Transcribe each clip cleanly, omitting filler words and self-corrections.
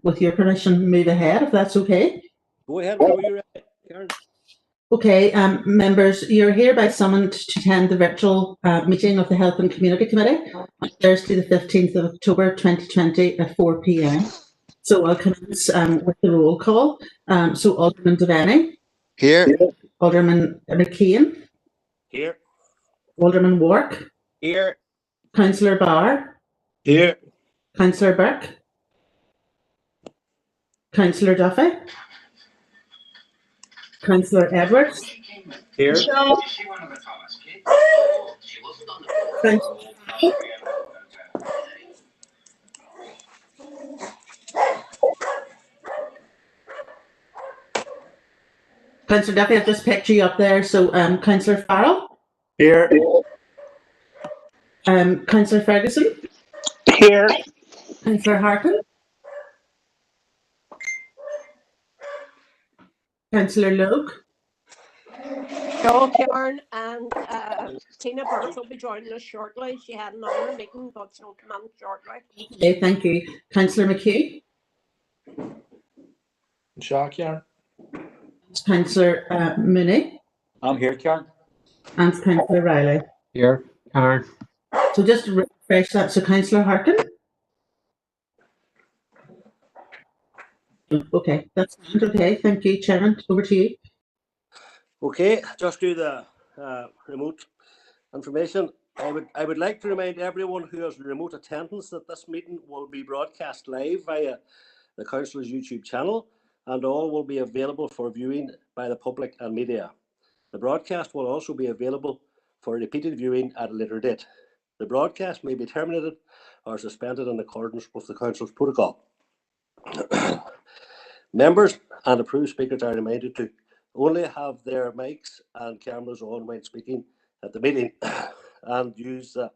with your permission, move ahead, if that's okay. Go ahead, whenever you're ready, Karen. Okay, members, you're hereby summoned to attend the virtual meeting of the Health and Community Committee on Thursday, the 15th of October 2020 at 4 p.m. So I'll commence with the roll call. So Alderman Devaney. Here. Alderman McKeon. Here. Alderman Wark. Here. Councillor Barr. Here. Councillor Burke. Councillor Duffy. Councillor Edwards. Here. Councillor Duffy, I've just picked you up there. So Councillor Farrell. Here. Councillor Ferguson. Here. Councillor Harkin. Councillor Logue. Hello, Karen, and Tina Burke will be joining us shortly. She had another meeting, but she'll come in shortly. Okay, thank you. Councillor McHugh. Karen. Councillor Mooney. I'm here, Karen. And Councillor Riley. Here, Karen. So just to refresh that, so Councillor Harkin. Okay, that's okay. Thank you, Chairman. Over to you. Okay, just do the remote information. I would like to remind everyone who has remote attendance that this meeting will be broadcast live via the Council's YouTube channel, and all will be available for viewing by the public and media. The broadcast will also be available for repeated viewing at a later date. The broadcast may be terminated or suspended in accordance with the Council's protocol. Members and approved speakers are reminded to only have their mics and cameras on when speaking at the meeting and use the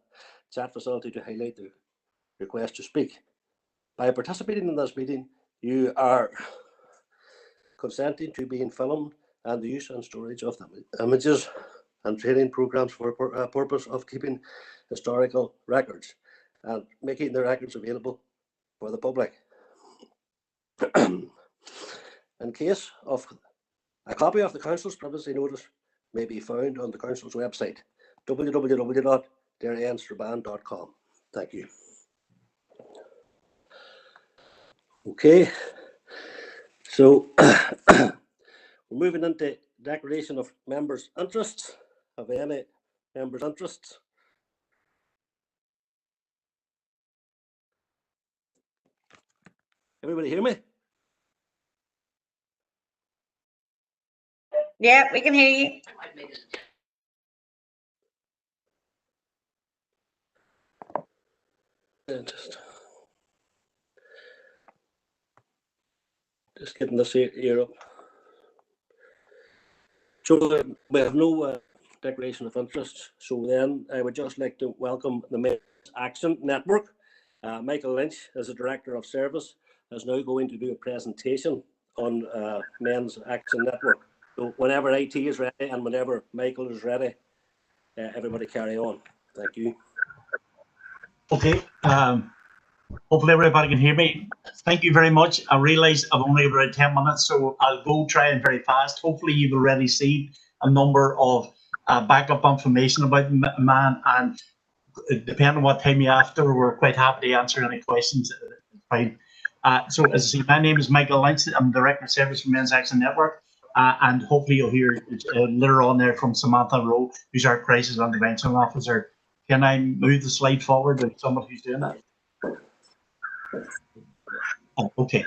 chat facility to highlight the request to speak. By participating in this meeting, you are consenting to being filmed and the use and storage of the images and training programs for a purpose of keeping historical records and making the records available for the public. In case of a copy of the Council's privacy notice may be found on the Council's website, www.derryanstrabane.com. Thank you. Okay, so we're moving into declaration of members' interests. Have any members' interests? Everybody hear me? Yeah, we can hear you. Just getting this ear up. So we have no declaration of interest. So then I would just like to welcome the Men's Action Network. Michael Lynch, as the Director of Service, is now going to do a presentation on Men's Action Network. So whenever IT is ready and whenever Michael is ready, everybody carry on. Thank you. Okay. Hopefully everybody can hear me. Thank you very much. I realise I've only about 10 minutes, so I'll go trying very fast. Hopefully you've already seen a number of backup information about the man, and depending on what time you're after, we're quite happy to answer any questions. Fine. So as I say, my name is Michael Lynch. I'm Director of Service for Men's Action Network. And hopefully you'll hear later on there from Samantha Rowe, who's our Crisis Intervention Officer. Can I move the slide forward with someone who's doing that? Oh, okay.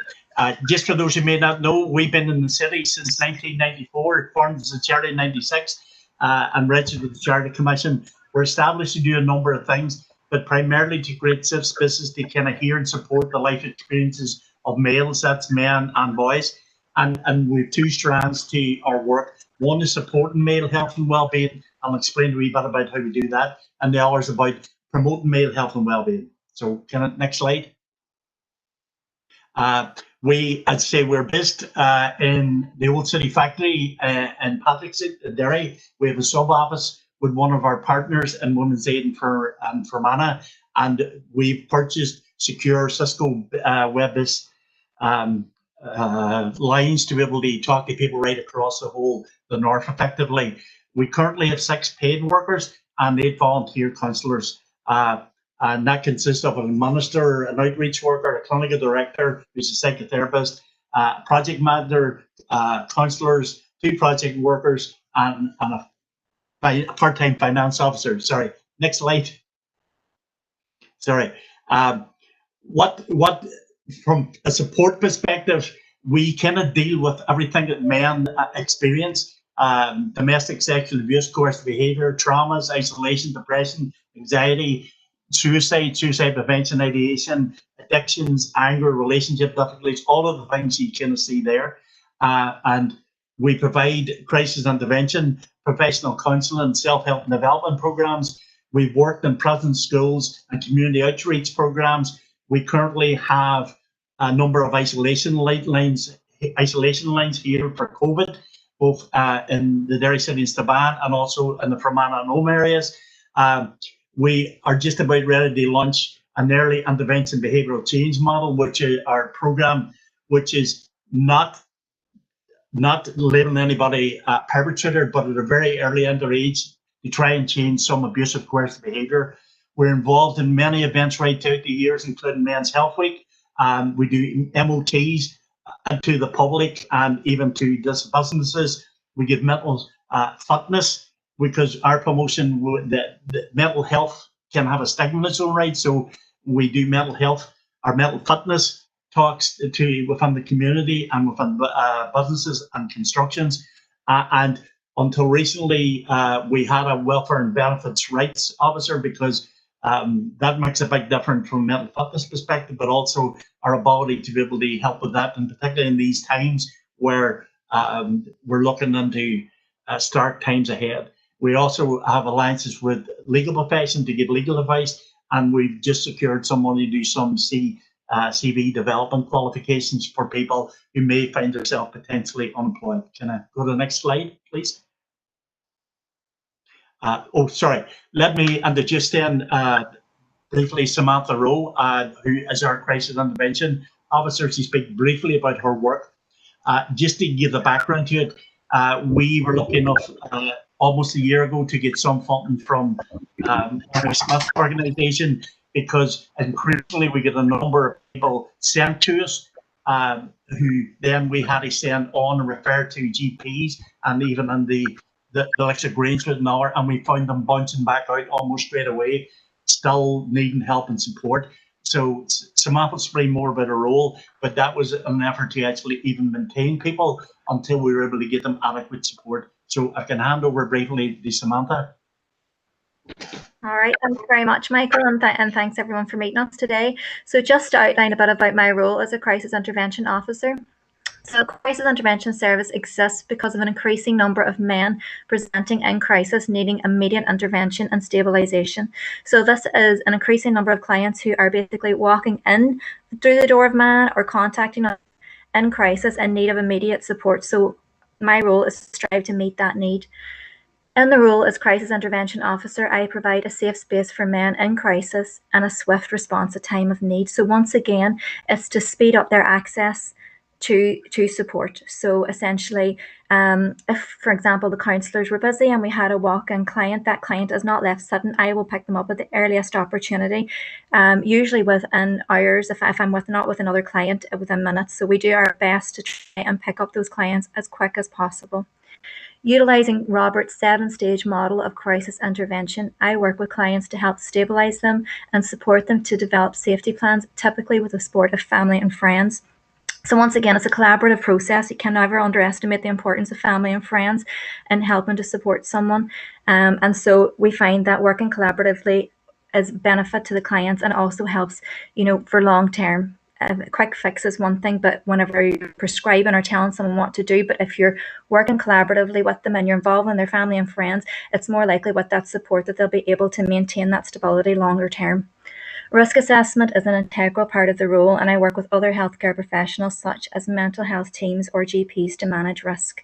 Just for those who may not know, we've been in the city since 1994, formed as a charity in 96, and registered with the Charity Commission. We're established to do a number of things, but primarily to create safe spaces to kind of hear and support the life experiences of males, that's men and boys. And we have two strands to our work. One is supporting male health and well-being. I'll explain a wee bit about how we do that. And the other is about promoting male health and well-being. So next slide. I'd say we're based in the Old City Factory in Patrick's, Derry. We have a sub-office with one of our partners in Women's Aid and Fermanagh. And we've purchased secure Cisco web-based lines to be able to talk to people right across the north effectively. We currently have 6 paid workers and 8 volunteer counsellors. And that consists of an administrator, an outreach worker, a clinical director, who's a psychotherapist, project manager, counsellors, 2 project workers, and a part-time finance officer. Sorry, next slide. Sorry. What from a support perspective, we cannot deal with everything that men experience. Domestic sexual abuse, coercive behaviour, traumas, isolation, depression, anxiety, suicide prevention, ideation, addictions, anger, relationship difficulties, all of the things you kind of see there. And we provide crisis intervention, professional counselling, self-help and development programs. We've worked in prison schools and community outreach programs. We currently have a number of isolation lines here for COVID, both in the Derry City and Staban and also in the Fermanagh and Home areas. We are just about ready to launch an early intervention behavioural change model, which is our program, which is not labeling anybody a perpetrator, but at a very early underage to try and change some abusive, coercive behaviour. We're involved in many events right throughout the years, including Men's Health Week. We do MOTs to the public and even to businesses. We give mental fitness, because our promotion, the mental health can have a stigma in its own right. So we do mental health, our mental fitness talks to within the community and within businesses and constructions. And until recently, we had a welfare and benefits rights officer, because that makes a big difference from a mental fitness perspective, but also our ability to be able to help with that, and particularly in these times where we're looking into stark times ahead. We also have alliances with legal profession to give legal advice, and we've just secured some money to do some CV development qualifications for people who may find themselves potentially unemployed. Can I go to the next slide, please? Oh, sorry. Let me introduce then briefly Samantha Rowe, who is our crisis intervention officer. She speak briefly about her work. Just to give the background to it, we were lucky enough almost a year ago to get some funding from Henry Smith's organisation, because increasingly we get a number of people sent to us who then we had to send on and refer to GPs, and even in the likes of Grangewood and Hour, and we found them bouncing back out almost straight away, still needing help and support. So Samantha will explain more about her role, but that was an effort to actually even maintain people until we were able to get them adequate support. So I can hand over briefly to Samantha. All right, thanks very much, Michael, and thanks everyone for meeting us today. So just to outline a bit about my role as a crisis intervention officer. So crisis intervention service exists because of an increasing number of men presenting in crisis needing immediate intervention and stabilisation. So this is an increasing number of clients who are basically walking in through the door of man or contacting us in crisis in need of immediate support. So my role is to strive to meet that need. In the role as crisis intervention officer, I provide a safe space for men in crisis and a swift response at time of need. So once again, it's to speed up their access to support. So essentially, if, for example, the counsellors were busy and we had a walk-in client, that client is not left sitting. I will pick them up at the earliest opportunity, usually within hours, if I'm not with another client, within minutes. So we do our best to try and pick up those clients as quick as possible. Utilising Robert's 7-stage model of crisis intervention, I work with clients to help stabilise them and support them to develop safety plans, typically with the support of family and friends. So once again, it's a collaborative process. You can never underestimate the importance of family and friends in helping to support someone. And so we find that working collaboratively is benefit to the clients and also helps, for long term. A quick fix is one thing, but whenever you're prescribing or telling someone what to do, but if you're working collaboratively with them and you're involving their family and friends, it's more likely with that support that they'll be able to maintain that stability longer term. Risk assessment is an integral part of the role, and I work with other healthcare professionals such as mental health teams or GPs to manage risk.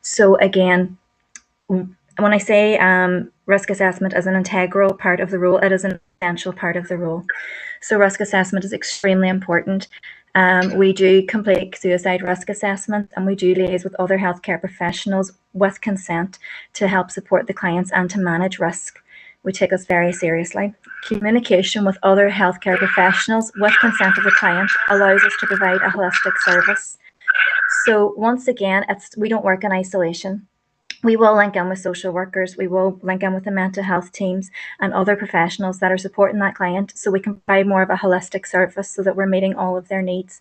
So again, when I say risk assessment is an integral part of the role, it is an essential part of the role. So risk assessment is extremely important. We do complete suicide risk assessments, and we do liaise with other healthcare professionals with consent to help support the clients and to manage risk. We take this very seriously. Communication with other healthcare professionals with consent of the client allows us to provide a holistic service. So once again, we don't work in isolation. We will link in with social workers, we will link in with the mental health teams and other professionals that are supporting that client, so we can provide more of a holistic service so that we're meeting all of their needs.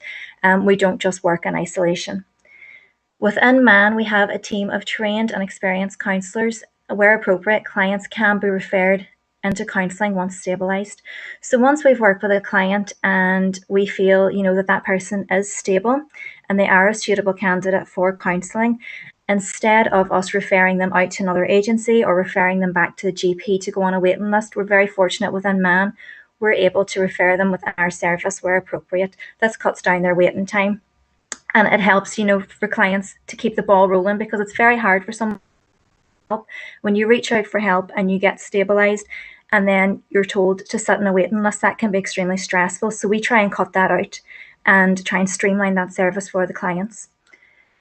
We don't just work in isolation. Within MAN, we have a team of trained and experienced counsellors. Where appropriate, clients can be referred into counselling once stabilised. So once we've worked with a client and we feel, that person is stable and they are a suitable candidate for counselling, instead of us referring them out to another agency or referring them back to the GP to go on a waiting list, we're very fortunate within MAN, we're able to refer them within our service where appropriate. This cuts down their waiting time. And it helps, for clients to keep the ball rolling, because it's very hard for someone when you reach out for help and you get stabilised and then you're told to sit in a waiting list. That can be extremely stressful. So we try and cut that out and try and streamline that service for the clients.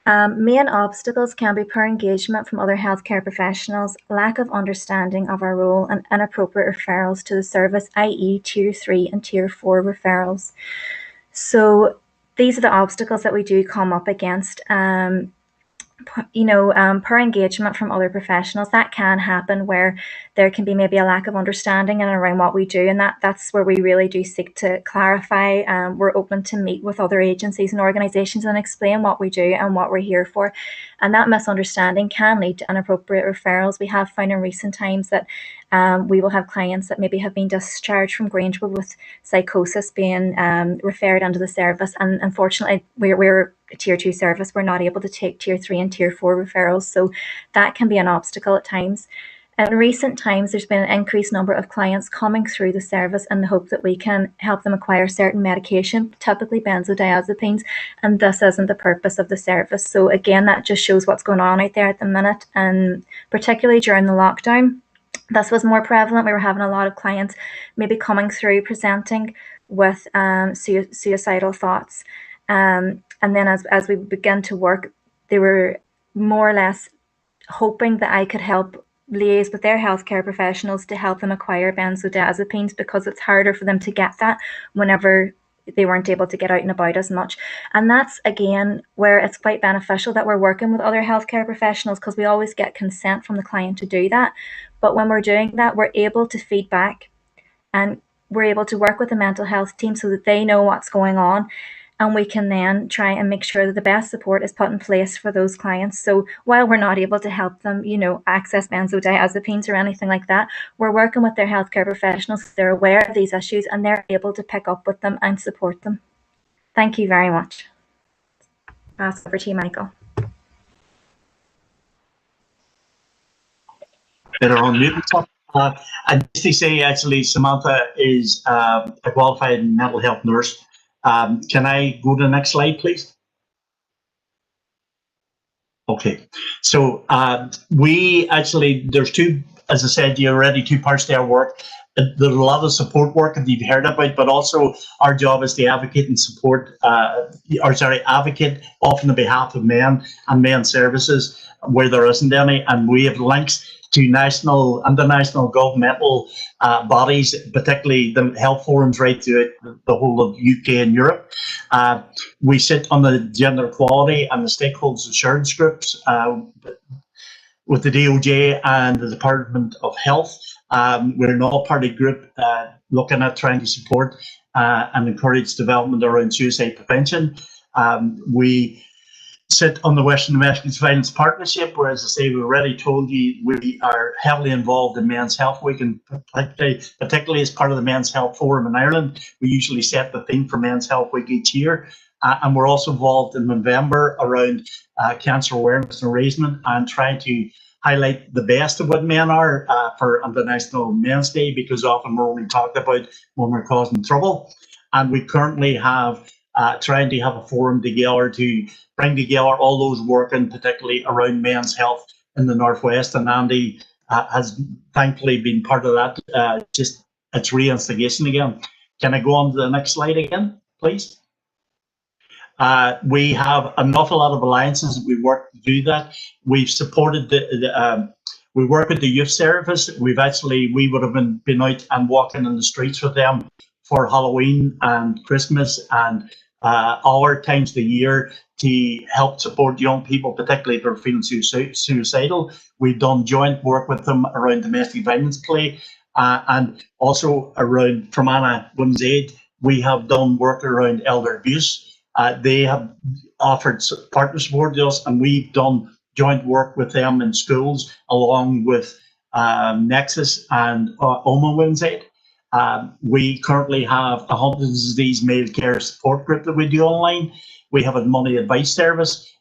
Main obstacles can be poor engagement from other healthcare professionals, lack of understanding of our role, and inappropriate referrals to the service, i.e. Tier 3 and Tier 4 referrals. So these are the obstacles that we do come up against. Per engagement from other professionals, that can happen where there can be maybe a lack of understanding and around what we do, and that's where we really do seek to clarify. We're open to meet with other agencies and organisations and explain what we do and what we're here for, and that misunderstanding can lead to inappropriate referrals. We have found in recent times that we will have clients that maybe have been discharged from Grangewood with psychosis being referred into the service, and unfortunately we're a Tier 2 service, we're not able to take Tier 3 and Tier 4 referrals, so that can be an obstacle at times. In recent times, there's been an increased number of clients coming through the service in the hope that we can help them acquire certain medication, typically benzodiazepines, and this isn't the purpose of the service. So again, that just shows what's going on out there at the minute, and particularly during the lockdown, this was more prevalent. We were having a lot of clients maybe coming through presenting with suicidal thoughts. And then as we began to work, they were more or less hoping that I could help liaise with their healthcare professionals to help them acquire benzodiazepines, because it's harder for them to get that whenever they weren't able to get out and about as much. And that's, again, where it's quite beneficial that we're working with other healthcare professionals, because we always get consent from the client to do that. But when we're doing that, we're able to feed back and we're able to work with the mental health team so that they know what's going on. And we can then try and make sure that the best support is put in place for those clients. So while we're not able to help them, access benzodiazepines or anything like that, we're working with their healthcare professionals. They're aware of these issues and they're able to pick up with them and support them. Thank you very much. Pass over to you, Michael. Better on mute. And just to say, actually, Samantha is a qualified mental health nurse. Can I go to the next slide, please? Okay, so we actually, there's two, as I said, already 2 parts to our work. There's a lot of support work that you've heard about, but also our job is to advocate and support, advocate often on behalf of men and men's services where there isn't any, and we have links to national, international governmental bodies, particularly the health forums right throughout the whole of UK and Europe. We sit on the gender equality and the stakeholders assurance groups with the DOJ and the Department of Health. We're an all-party group looking at trying to support and encourage development around suicide prevention. We sit on the Western Domestic Violence Partnership, where, as I say, we already told you, we are heavily involved in Men's Health Week, and particularly as part of the Men's Health Forum in Ireland. We usually set the theme for Men's Health Week each year. And we're also involved in November around cancer awareness and raisement and trying to highlight the best of what men are for International Men's Day, because often we're only talked about when we're causing trouble. And we currently have trying to have a forum together to bring together all those working particularly around men's health in the Northwest, and Andy has thankfully been part of that. Just it's re-instigation again. Can I go on to the next slide again, please? We have an awful lot of alliances that we work to do that. We've supported we work with the youth service. We would have been out and walking in the streets with them for Halloween and Christmas and other times of the year to help support young people, particularly if they're feeling suicidal. We've done joint work with them around domestic violence play and also around Fermanagh Women's Aid. We have done work around elder abuse. They have offered partner support to us, and we've done joint work with them in schools along with Nexus and Oma Women's Aid. We currently have a Huntington's disease male care support group that we do online. We have a money advice service.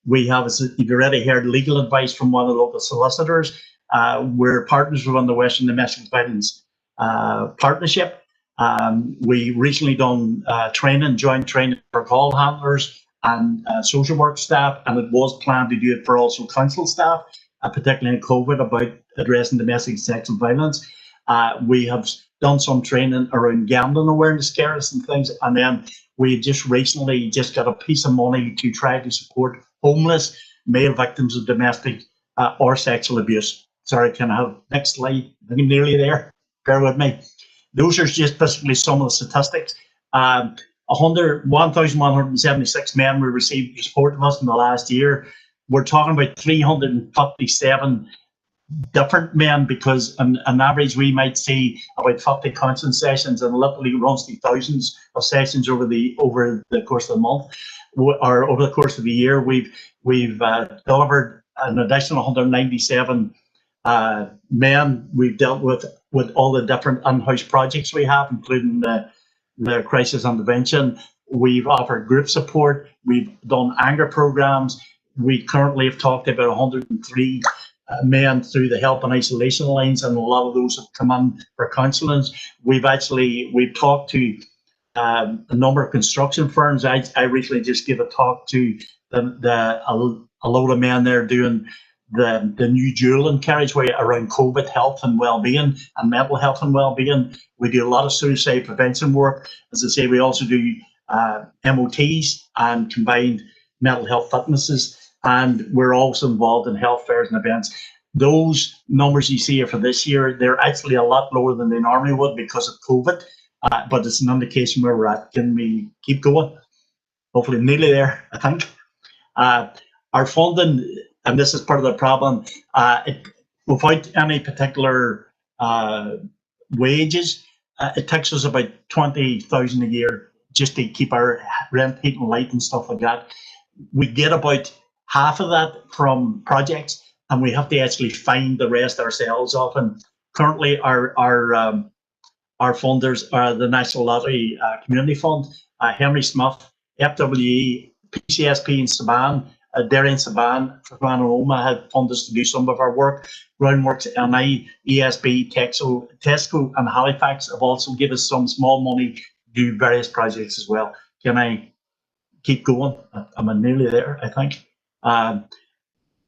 We have, as you've already heard, legal advice from one of the local solicitors. We're partners with the Western Domestic Violence Partnership. We recently done joint training for call handlers and social work staff, and it was planned to do it for also council staff, particularly in COVID, about addressing domestic sexual violence. We have done some training around gambling awareness carers and things, and then we just recently got a piece of money to try to support homeless male victims of domestic or sexual abuse. Sorry, can I have next slide? I'm nearly there. Bear with me. Those are just basically some of the statistics. 1,176 men were received support from us in the last year. We're talking about 357 different men, because on average we might see about 50 counselling sessions, and literally runs to thousands of sessions over the course of the month or over the course of the year. We've delivered an additional 197 men. We've dealt with all the different in-house projects we have, including the crisis intervention. We've offered group support. We've done anger programs. We currently have talked about 103 men through the help and isolation lines, and a lot of those have come in for counselling. We've talked to a number of construction firms. I recently just gave a talk to a load of men there doing the new dual and carriageway around COVID health and well-being and mental health and well-being. We do a lot of suicide prevention work. As I say, we also do MOTs and combined mental health fitnesses, and we're also involved in health fairs and events. Those numbers you see here for this year, they're actually a lot lower than they normally would because of COVID, but it's an indication where we're at. Can we keep going? Hopefully nearly there, I think. Our funding, and this is part of the problem, without any particular wages, it takes us about 20,000 a year just to keep our rent, heat and light and stuff like that. We get about half of that from projects, and we have to actually find the rest ourselves often. Currently, our funders are the National Lottery Community Fund, Henry Smith, FWE, PCSP in Saban, Derry and Saban, Fermanagh and Oma have funded us to do some of our work. Groundworks, NI, ESB, Tesco and Halifax have also given us some small money to do various projects as well. Can I keep going? I'm nearly there, I think.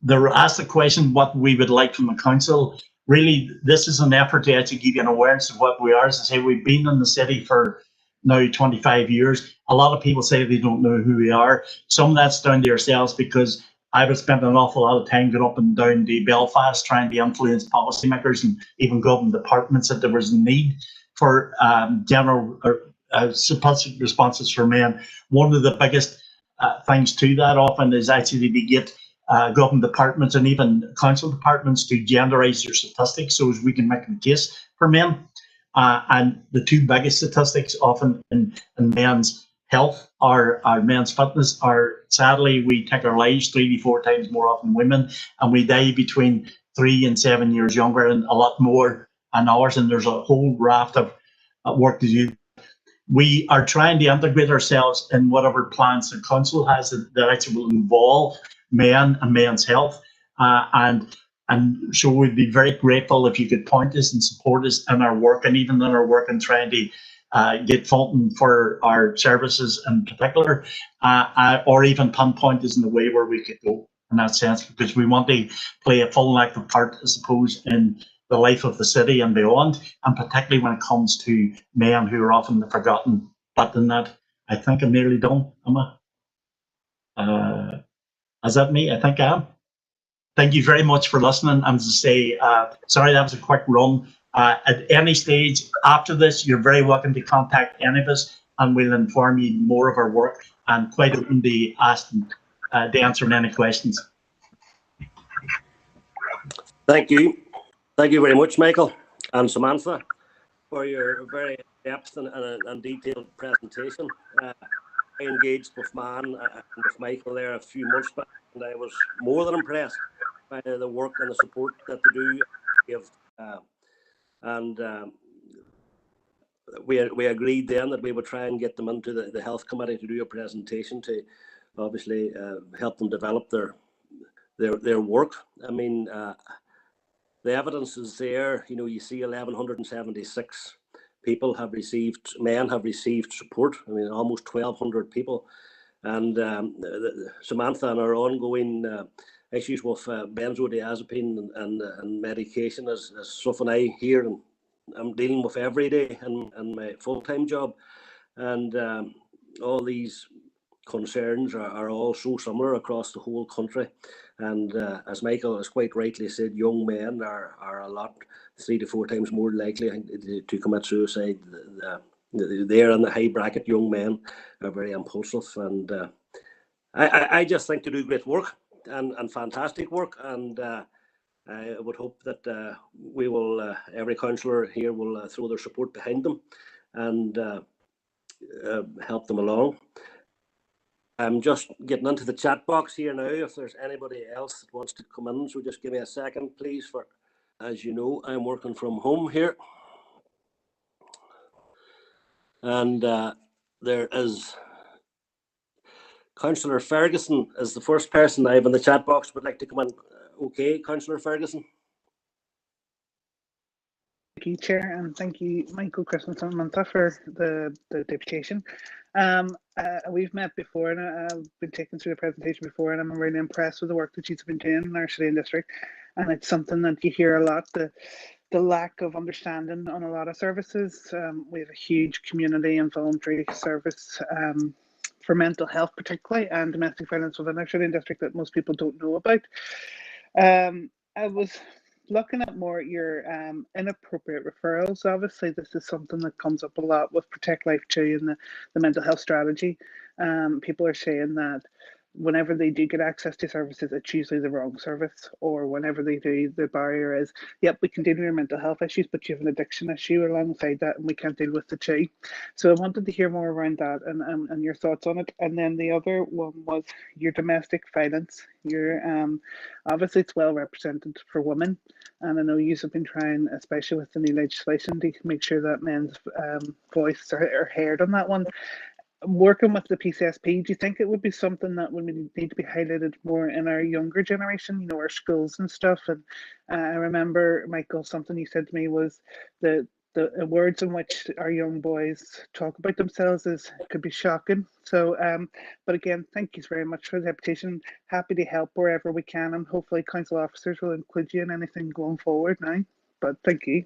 They were asked the question what we would like from the council. Really, this is an effort to actually give you an awareness of what we are. As I say, we've been in the city for now 25 years. A lot of people say they don't know who we are. Some of that's down to yourselves, because I would spend an awful lot of time going up and down to Belfast trying to influence policymakers and even government departments that there was a need for general supportive responses for men. One of the biggest things to that often is actually to get government departments and even council departments to genderize their statistics so as we can make a case for men. And the two biggest statistics often in men's health or men's fitness are, sadly, we take our lives 3 to 4 times more often than women, and we die between 3 and 7 years younger, and a lot more in ours, and there's a whole raft of work to do. We are trying to integrate ourselves in whatever plans the council has that actually will involve men and men's health, and so we'd be very grateful if you could point us and support us in our work, and even in our work in trying to get funding for our services in particular, or even pinpoint us in the way where we could go in that sense, because we want to play a full and active part, I suppose, in the life of the city and beyond, and particularly when it comes to men who are often the forgotten. But in that, I think I'm nearly done, am I? Is that me? I think I am. Thank you very much for listening. And to say, sorry, that was a quick run. At any stage after this, you're very welcome to contact any of us, and we'll inform you more of our work, and quite open to asking, to answering any questions. Thank you. Thank you very much, Michael and Samantha, for your very in-depth and detailed presentation. I engaged with Man and with Michael there a few months back, and I was more than impressed by the work and the support that they do give. We agreed then that we would try and get them into the health committee to do a presentation to obviously help them develop their work. I mean, the evidence is there. You know, you see 1,176 people have received, men have received support. I mean, almost 1,200 people. And Samantha and our ongoing issues with benzodiazepine and medication is something I hear and I'm dealing with every day in my full-time job. And all these concerns are all so similar across the whole country. And as Michael has quite rightly said, young men are a lot, 3 to 4 times more likely to commit suicide. They're in the high bracket. Young men are very impulsive, and I just think they do great work and fantastic work. And I would hope that we will, every councillor here will throw their support behind them and help them along. I'm just getting into the chat box here now. If there's anybody else that wants to come in, so just give me a second, please. For, as you know, I'm working from home here, and there is Councillor Ferguson is the first person I have in the chat box would like to come in. Okay, Councillor Ferguson. Thank you, Chair, and thank you, Michael, Chris and Samantha, for the deputation. We've met before, and I've been taken through the presentation before, and I'm really impressed with the work that you've been doing in our city and district. And it's something that you hear a lot, the lack of understanding on a lot of services. We have a huge community and voluntary service for mental health, particularly, and domestic violence within our city and district that most people don't know about. I was looking at more your inappropriate referrals. Obviously, this is something that comes up a lot with Protect Life 2 and the mental health strategy. People are saying that whenever they do get access to services, it's usually the wrong service, or whenever they do, the barrier is, yep, we can deal with your mental health issues, but you have an addiction issue alongside that, and we can't deal with the two. So I wanted to hear more around that and your thoughts on it. And then the other one was your domestic violence. Your obviously it's well represented for women, and I know you have been trying, especially with the new legislation, to make sure that men's voice are heard on that one. Working with the PCSP, do you think it would be something that would need to be highlighted more in our younger generation, you know, our schools and stuff? And I remember, Michael, something you said to me was the words in which our young boys talk about themselves could be shocking. So, but again, thank you very much for the deputation. Happy to help wherever we can, and hopefully council officers will include you in anything going forward now. But thank you.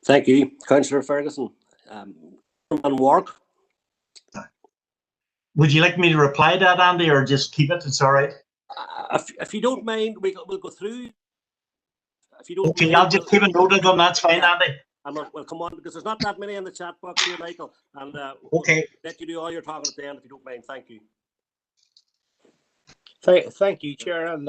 Thank you, Councillor Ferguson. And Wark. Would you like me to reply to that, Andy, or just keep it? It's all right. If you don't mind, we'll go through. If you don't okay, mind, I'll just keep it noted on. That's fine, yeah. Andy. And we'll come on, because there's not that many in the chat box here, Michael. And okay, we'll let you do all your talking at the end, if you don't mind. Thank you. Thank you, Chair, and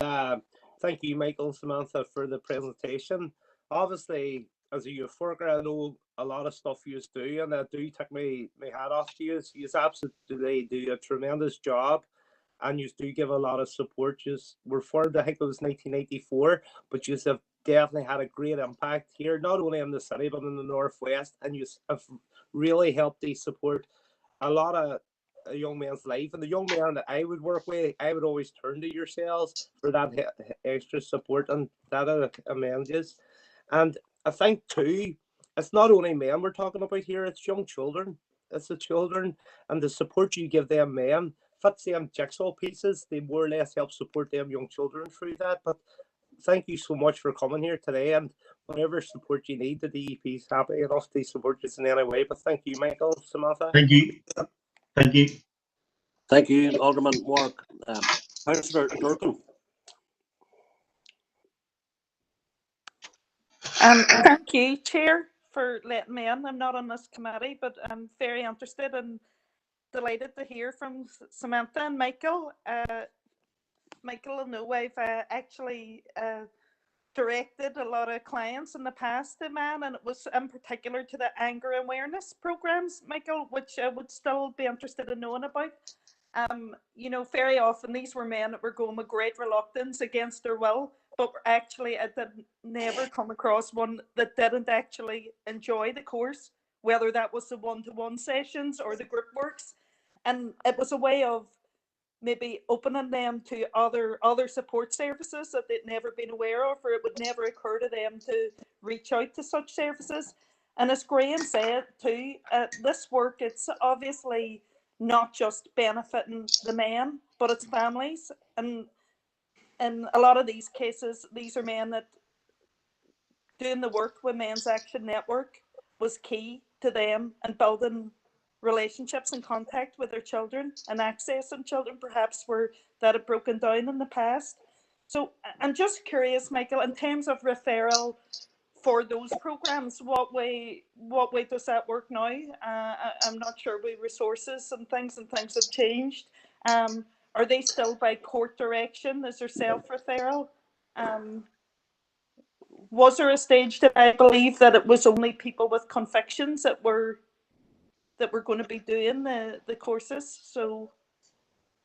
thank you, Michael and Samantha, for the presentation. Obviously, as a youth worker, I know a lot of stuff you do, and I do take my hat off to you. You absolutely do a tremendous job, and you do give a lot of support. You were formed, I think it was 1994, but you have definitely had a great impact here, not only in the city, but in the Northwest, and you have really helped to support a lot of a young man's life. And the young man that I would work with, I would always turn to yourselves for that extra support, and that amends you. And I think too, it's not only men we're talking about here, it's young children. It's the children, and the support you give them men fits them jigsaw pieces. They more or less help support them young children through that. But thank you so much for coming here today, and whatever support you need, the DEP is happy enough to support you in any way. But thank you, Michael, Samantha. Thank you. Thank you. Thank you, Alderman Warwick. Councillor Durkin. Thank you, Chair, for letting me in. I'm not on this committee, but I'm very interested and delighted to hear from Samantha and Michael. Michael, in no way, I've actually directed a lot of clients in the past to man, and it was in particular to the anger awareness programs, Michael, which I would still be interested in knowing about. You know, very often these were men that were going with great reluctance against their will, but actually I did never come across one that didn't actually enjoy the course, whether that was the one-to-one sessions or the group works. And it was a way of maybe opening them to other support services that they'd never been aware of, or it would never occur to them to reach out to such services. And as Graham said too, this work, it's obviously not just benefiting the men, but it's families. And in a lot of these cases, these are men that doing the work with Men's Action Network was key to them and building relationships and contact with their children and accessing children perhaps where that had broken down in the past. So I'm just curious, Michael, in terms of referral for those programs, what way does that work now? I'm not sure with resources and things have changed. Are they still by court direction? Is there self-referral? Was there a stage that I believe that it was only people with convictions that were going to be doing the courses? So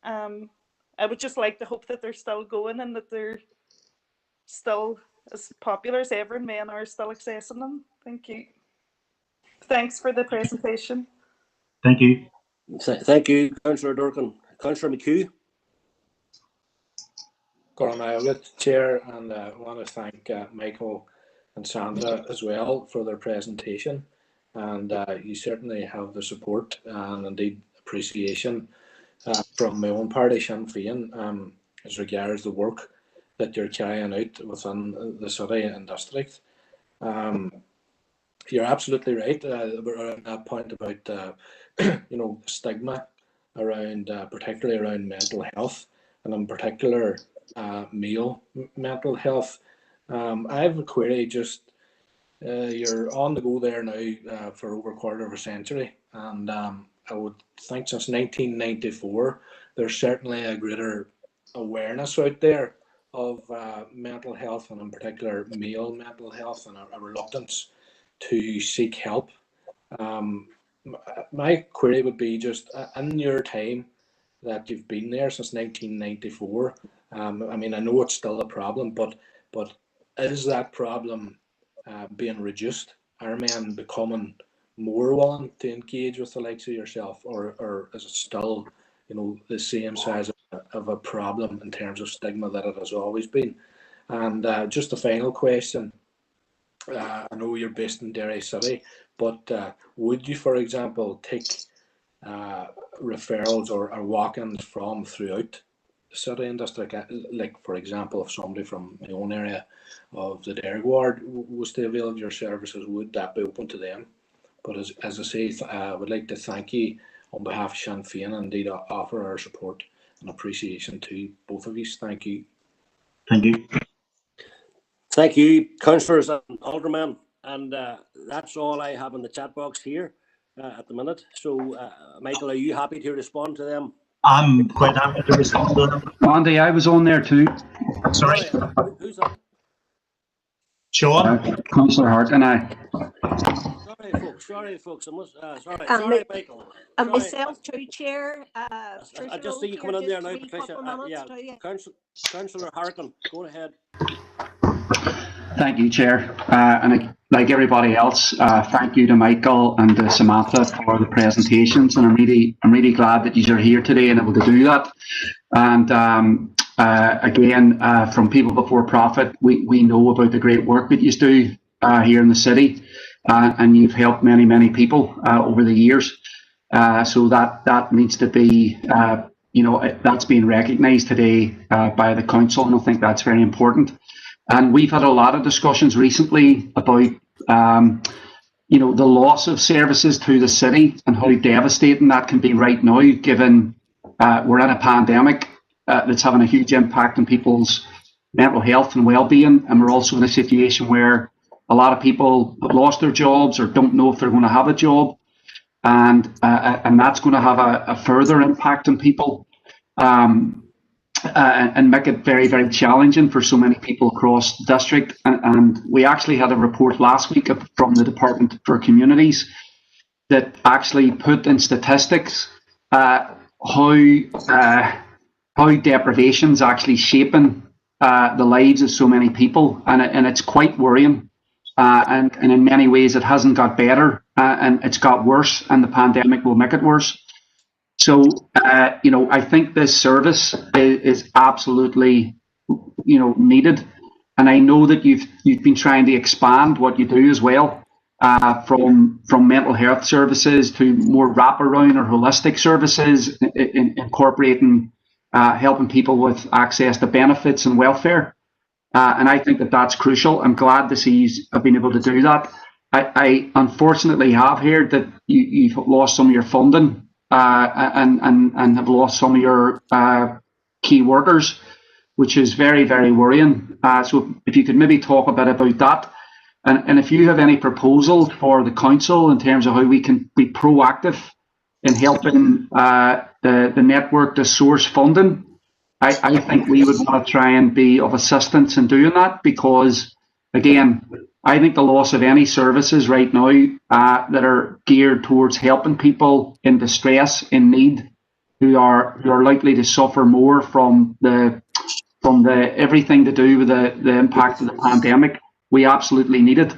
I would just like to hope that they're still going and that they're still as popular as ever and men are still accessing them. Thank you. Thanks for the presentation. Thank you. Thank you, Councillor Durkin. Councillor McHugh. Goranayagat, Chair, and I want to thank Michael and Sandra as well for their presentation. And you certainly have the support and indeed appreciation from my own party, Sinn Féin, as regards the work that you're carrying out within the city and district. You're absolutely right around that point about you know, stigma around, particularly around mental health, and in particular male mental health. I have a query. Just you're on the go there now for over a quarter of a century, and I would think since 1994 there's certainly a greater awareness out there of mental health, and in particular male mental health, and a reluctance to seek help. My query would be just in your time that you've been there since 1994. I mean, I know it's still a problem, but is that problem being reduced? Are men becoming more willing to engage with the likes of yourself, or is it still, you know, the same size of a problem in terms of stigma that it has always been? And just a final question. I know you're based in Derry City, but would you, for example, take referrals or walk-ins from throughout the city and district? Like, for example, if somebody from my own area of the Derry ward was to avail of your services, would that be open to them? But as I say, I would like to thank you on behalf of Sinn Féin and indeed offer our support and appreciation to both of you. Thank you. Thank you. Thank you, councillors and aldermen. And that's all I have in the chat box here at the minute. So, Michael, are you happy to respond to them? I'm quite happy to respond to them. Andy, I was on there too. Sorry. Who's that? Sean? Councillor Hart and I. Sorry, folks. Sorry, Michael. And myself too, Chair. I just see you coming in there now, Patricia. Yeah, Councillor Harkin, go ahead. Thank you, Chair. And like everybody else, thank you to Michael and to Samantha for the presentations. And I'm really glad that you are here today and able to do that. And again, from People Before Profit, we know about the great work that you do here in the city, and you've helped many people over the years. So that needs to be, you know, that's being recognised today by the council, and I think that's very important. And we've had a lot of discussions recently about, you know, the loss of services to the city and how devastating that can be right now, given we're in a pandemic that's having a huge impact on people's mental health and well-being, and we're also in a situation where a lot of people have lost their jobs or don't know if they're going to have a job, and that's going to have a further impact on people, and make it very, very challenging for so many people across the district. And we actually had a report last week from the Department for Communities that actually put in statistics how deprivation's actually shaping the lives of so many people, and it's quite worrying. And in many ways, it hasn't got better, and it's got worse, and the pandemic will make it worse. So, I think this service is absolutely, needed. And I know that you've been trying to expand what you do as well, from mental health services to more wraparound or holistic services, incorporating helping people with access to benefits and welfare. And I think that that's crucial. I'm glad to see you've been able to do that. I unfortunately have heard that you've lost some of your funding, and have lost some of your key workers, which is very, very worrying. So if you could maybe talk a bit about that, and if you have any proposals for the council in terms of how we can be proactive in helping the network to source funding, I think we would want to try and be of assistance in doing that, because, again, I think the loss of any services right now that are geared towards helping people in distress, in need, who are likely to suffer more from the everything to do with the impact of the pandemic, we absolutely need it.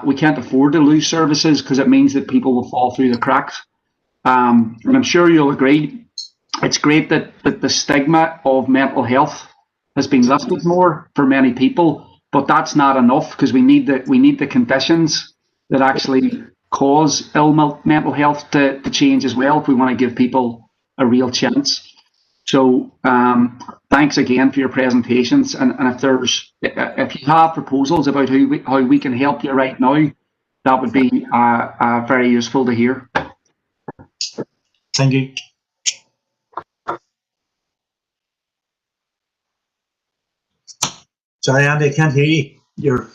We can't afford to lose services, because it means that people will fall through the cracks. And I'm sure you'll agree, it's great that the stigma of mental health has been lifted more for many people, but that's not enough, because we need the conditions that actually cause ill mental health to change as well, if we want to give people a real chance. So thanks again for your presentations, and if you have proposals about how we can help you right now, that would be very useful to hear. Thank you. Sorry, Andy, I can't hear you.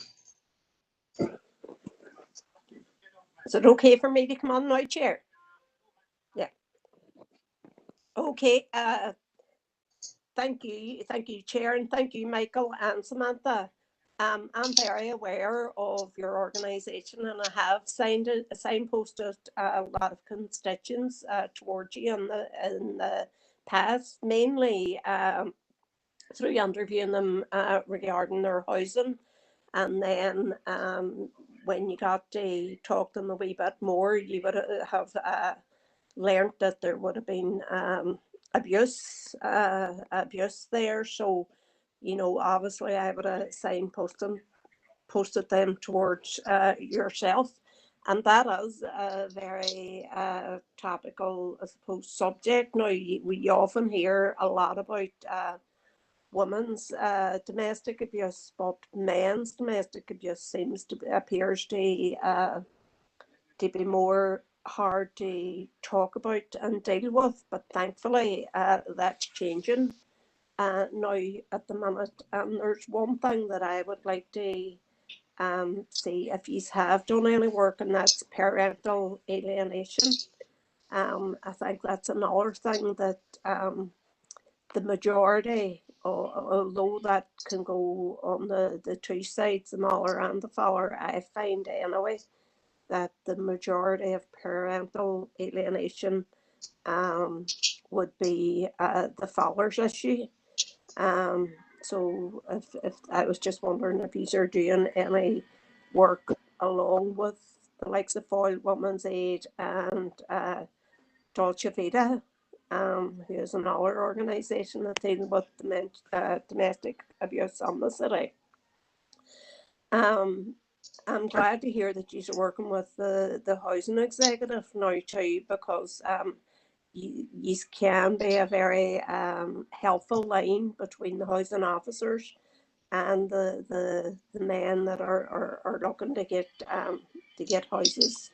Is it okay for me to come on now, Chair? Yeah. Okay. Thank you, Chair, and thank you, Michael and Samantha. I'm very aware of your organisation, and I have signposted a lot of constituents towards you in the past, mainly through interviewing them regarding their housing, and then when you got to talk to them a wee bit more, you would have learned that there would have been abuse there. So, obviously I would have posted them towards yourself, and that is a very topical, I suppose, subject. Now, we often hear a lot about women's domestic abuse, but men's domestic abuse appears to be more hard to talk about and deal with. But thankfully, that's changing now at the minute. And there's one thing that I would like to see if you have done any work, and that's parental alienation. I think that's another thing that the majority, although that can go on the two sides, the mother and the father, I find anyway that the majority of parental alienation would be the father's issue. So if I was just wondering if you are doing any work along with the likes of Foiled Women's Aid and Dolce Vita, who is another organisation that deals with domestic abuse in the city. I'm glad to hear that you're working with the housing executive now too, because you can be a very helpful line between the housing officers and the men that are looking to get houses,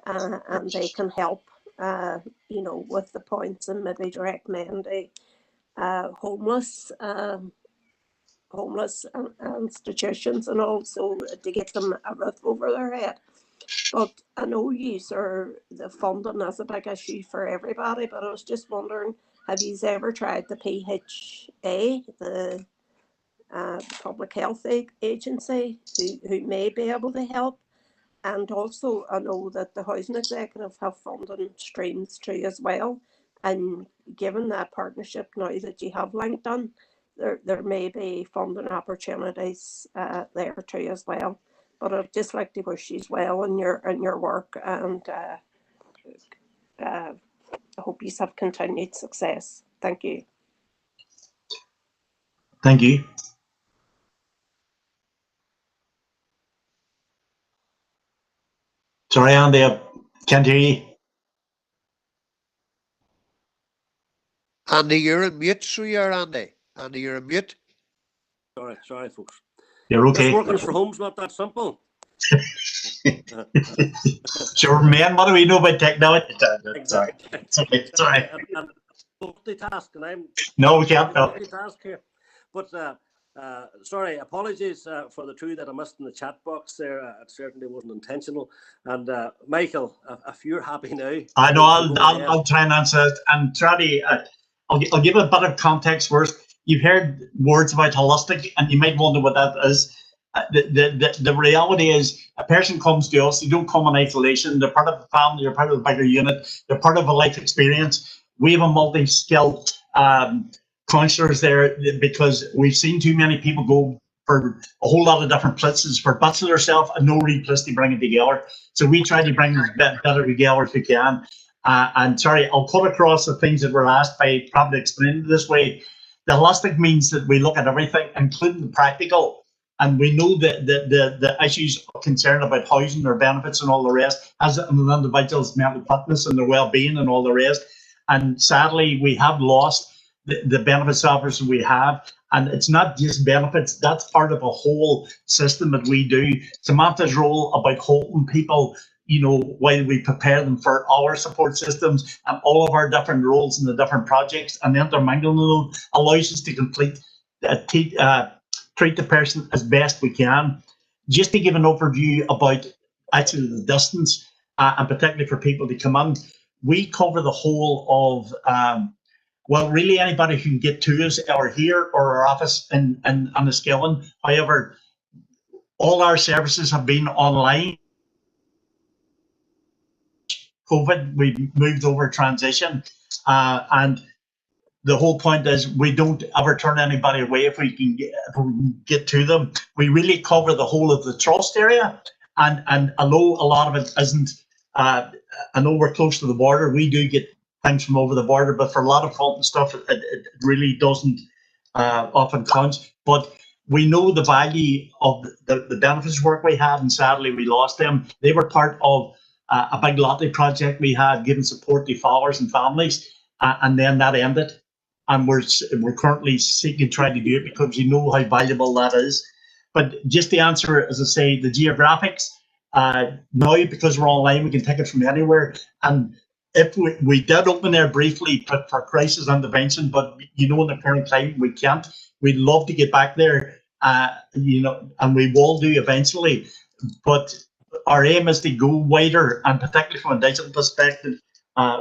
and they can help you know, with the points and maybe direct men to homeless institutions and also to get them a roof over their head. But I know the funding is a big issue for everybody, but I was just wondering, have you ever tried the PHA, the public health agency, who may be able to help? And also I know that the housing executive have funding streams too as well. And given that partnership now that you have linked on, there may be funding opportunities there too as well. But I'd just like to wish you well in your work, and I hope you have continued success. Thank you. Thank you. Sorry, Andy, I can't hear you. Andy, you're on mute, so you're Andy. Andy, you're on mute. Sorry, folks. You're okay. This working from home's not that simple. Sure, man, what do we know about technology? Exactly. Sorry. I'm multitasking. I'm No, we can't. No. Multitask here. But sorry, apologies for the two that I missed in the chat box there. It certainly wasn't intentional. And Michael, if you're happy now, I know. I'll try and answer it. And try to. I'll give a bit of context first. You've heard words about holistic, and you might wonder what that is. The reality is, a person comes to us, they don't come in isolation. They're part of the family, they're part of the bigger unit, they're part of a life experience. We have a multi-skilled counsellors there because we've seen too many people go for a whole lot of different places for bits of themselves and no real place to bring it together. So we try to bring it better together if we can. And sorry, I'll cut across the things that were asked by probably explaining it this way. The holistic means that we look at everything, including the practical. And we know that the issues of concern about housing, their benefits and all the rest, as an individual's mental fitness and their well-being and all the rest. And sadly, we have lost the benefits officers we have. And it's not just benefits, that's part of a whole system that we do. Samantha's role about holding people, you know, while we prepare them for our support systems and all of our different roles in the different projects and intermingling them allows us to complete treat the person as best we can. Just to give an overview about actually the distance, and particularly for people to come in, we cover the whole of, well, really anybody who can get to us or here or our office in Enniskillen. However, all our services have been online. COVID, we moved over transition, and the whole point is we don't ever turn anybody away if we can get to them. We really cover the whole of the trust area, and although a lot of it isn't, I know we're close to the border, we do get things from over the border, but for a lot of front stuff, it really doesn't often count. But we know the value of the benefits work we had, and sadly we lost them. They were part of a big lottery project we had, giving support to fathers and families, and then that ended. And we're currently seeking trying to do it because we know how valuable that is. But just to answer, as I say, the geographics, now because we're online, we can take it from anywhere. And if we did open there briefly for crisis intervention, but you know, in the current time we can't. We'd love to get back there, you know, and we will do eventually. But our aim is to go wider, and particularly from a digital perspective,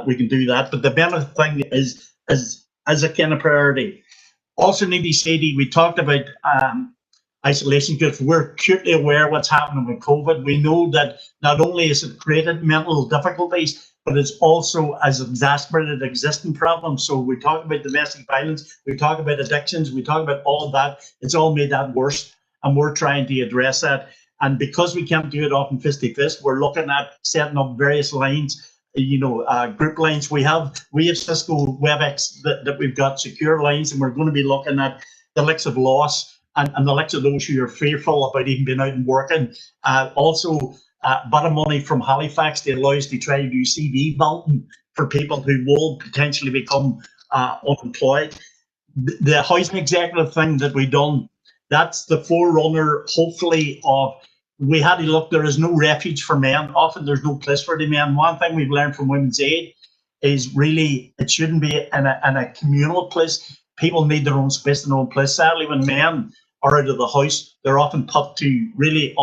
we can do that. But the benefit thing is a kind of priority. Also need to say, we talked about isolation because we're acutely aware of what's happening with COVID. We know that not only has it created mental difficulties, but it's also has exacerbated existing problems. So we talk about domestic violence, we talk about addictions, we talk about all of that. It's all made that worse, and we're trying to address that. And because we can't do it often face to face, we're looking at setting up various lines, you know, group lines. We have Cisco WebEx that we've got secure lines, and we're going to be looking at the likes of loss and the likes of those who are fearful about even being out and working. Also, a bit of money from Halifax to allow us to try to do CV vaulting for people who will potentially become unemployed. The housing executive thing that we've done, that's the forerunner, hopefully, of. We had to look, there is no refuge for men. Often there's no place for the men. One thing we've learned from Women's Aid is really, it shouldn't be in a communal place. People need their own space and their own place. Sadly, when men are out of the house, they're often put to really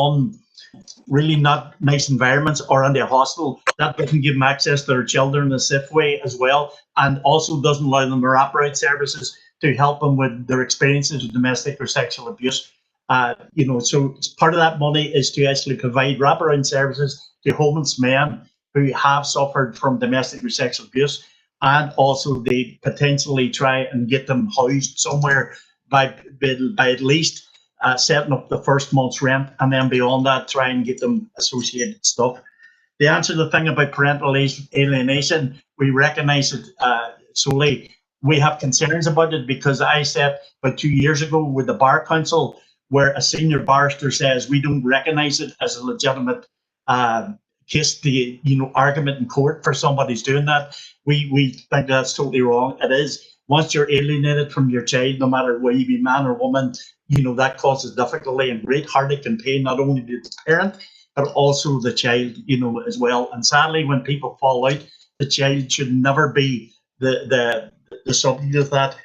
not nice environments or in their hostel. That doesn't give them access to their children in a safe way as well, and also doesn't allow them wraparound services to help them with their experiences of domestic or sexual abuse. So part of that money is to actually provide wraparound services to homeless men who have suffered from domestic or sexual abuse, and also they potentially try and get them housed somewhere by at least setting up the first month's rent, and then beyond that, try and get them associated stuff. The answer to the thing about parental alienation, we recognise it solely. We have concerns about it because I said about 2 years ago with the Bar Council, where a senior barrister says we don't recognise it as a legitimate case, argument in court for somebody's doing that. We think that's totally wrong. It is. Once you're alienated from your child, no matter whether you be man or woman, that causes difficulty and great heartache and pain, not only to the parent, but also the child, as well. And sadly, when people fall out, the child should never be the subject of that.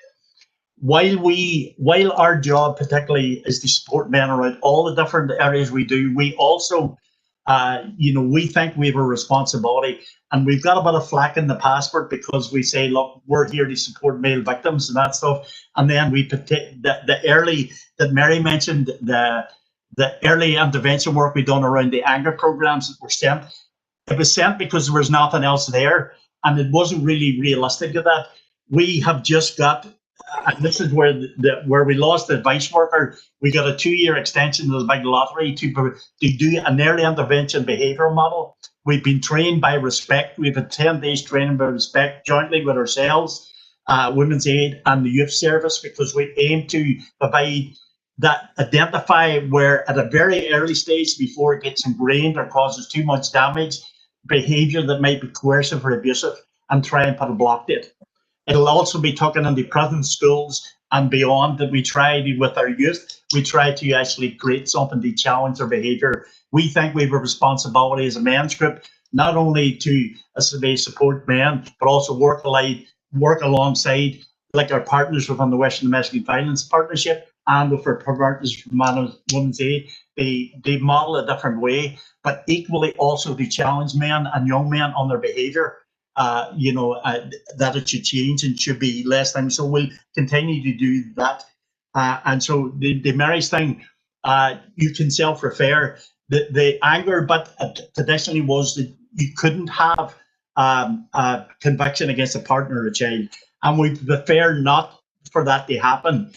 While our job particularly is to support men around all the different areas we do, we also, we think we have a responsibility, and we've got a bit of flack in the passport because we say, look, we're here to support male victims and that stuff. And then we the early, that Mary mentioned, the early intervention work we've done around the anger programs that were sent. It was sent because there was nothing else there, and it wasn't really realistic of that. We have just got, and this is where we lost the advice worker. We got a 2-year extension of the big lottery to do an early intervention behavioural model. We've been trained by Respect. We've had 10 days training by Respect jointly with ourselves, Women's Aid and the Youth Service, because we aim to provide that, identify where at a very early stage before it gets ingrained or causes too much damage, behaviour that might be coercive or abusive, and try and put a block to it. It'll also be taken into prison, schools and beyond, that we try to, with our youth, we try to actually create something to challenge their behaviour. We think we have a responsibility as a men's group, not only to, as they support men, but also work alongside, like our partners within the Western Domestic Violence Partnership and with our partners from Women's Aid. They model a different way, but equally also to challenge men and young men on their behaviour. That it should change and should be less time. So we'll continue to do that. And so the marriage thing, you can self-refer. The anger, but traditionally was that you couldn't have a conviction against a partner or a child. And we prefer not for that to happen,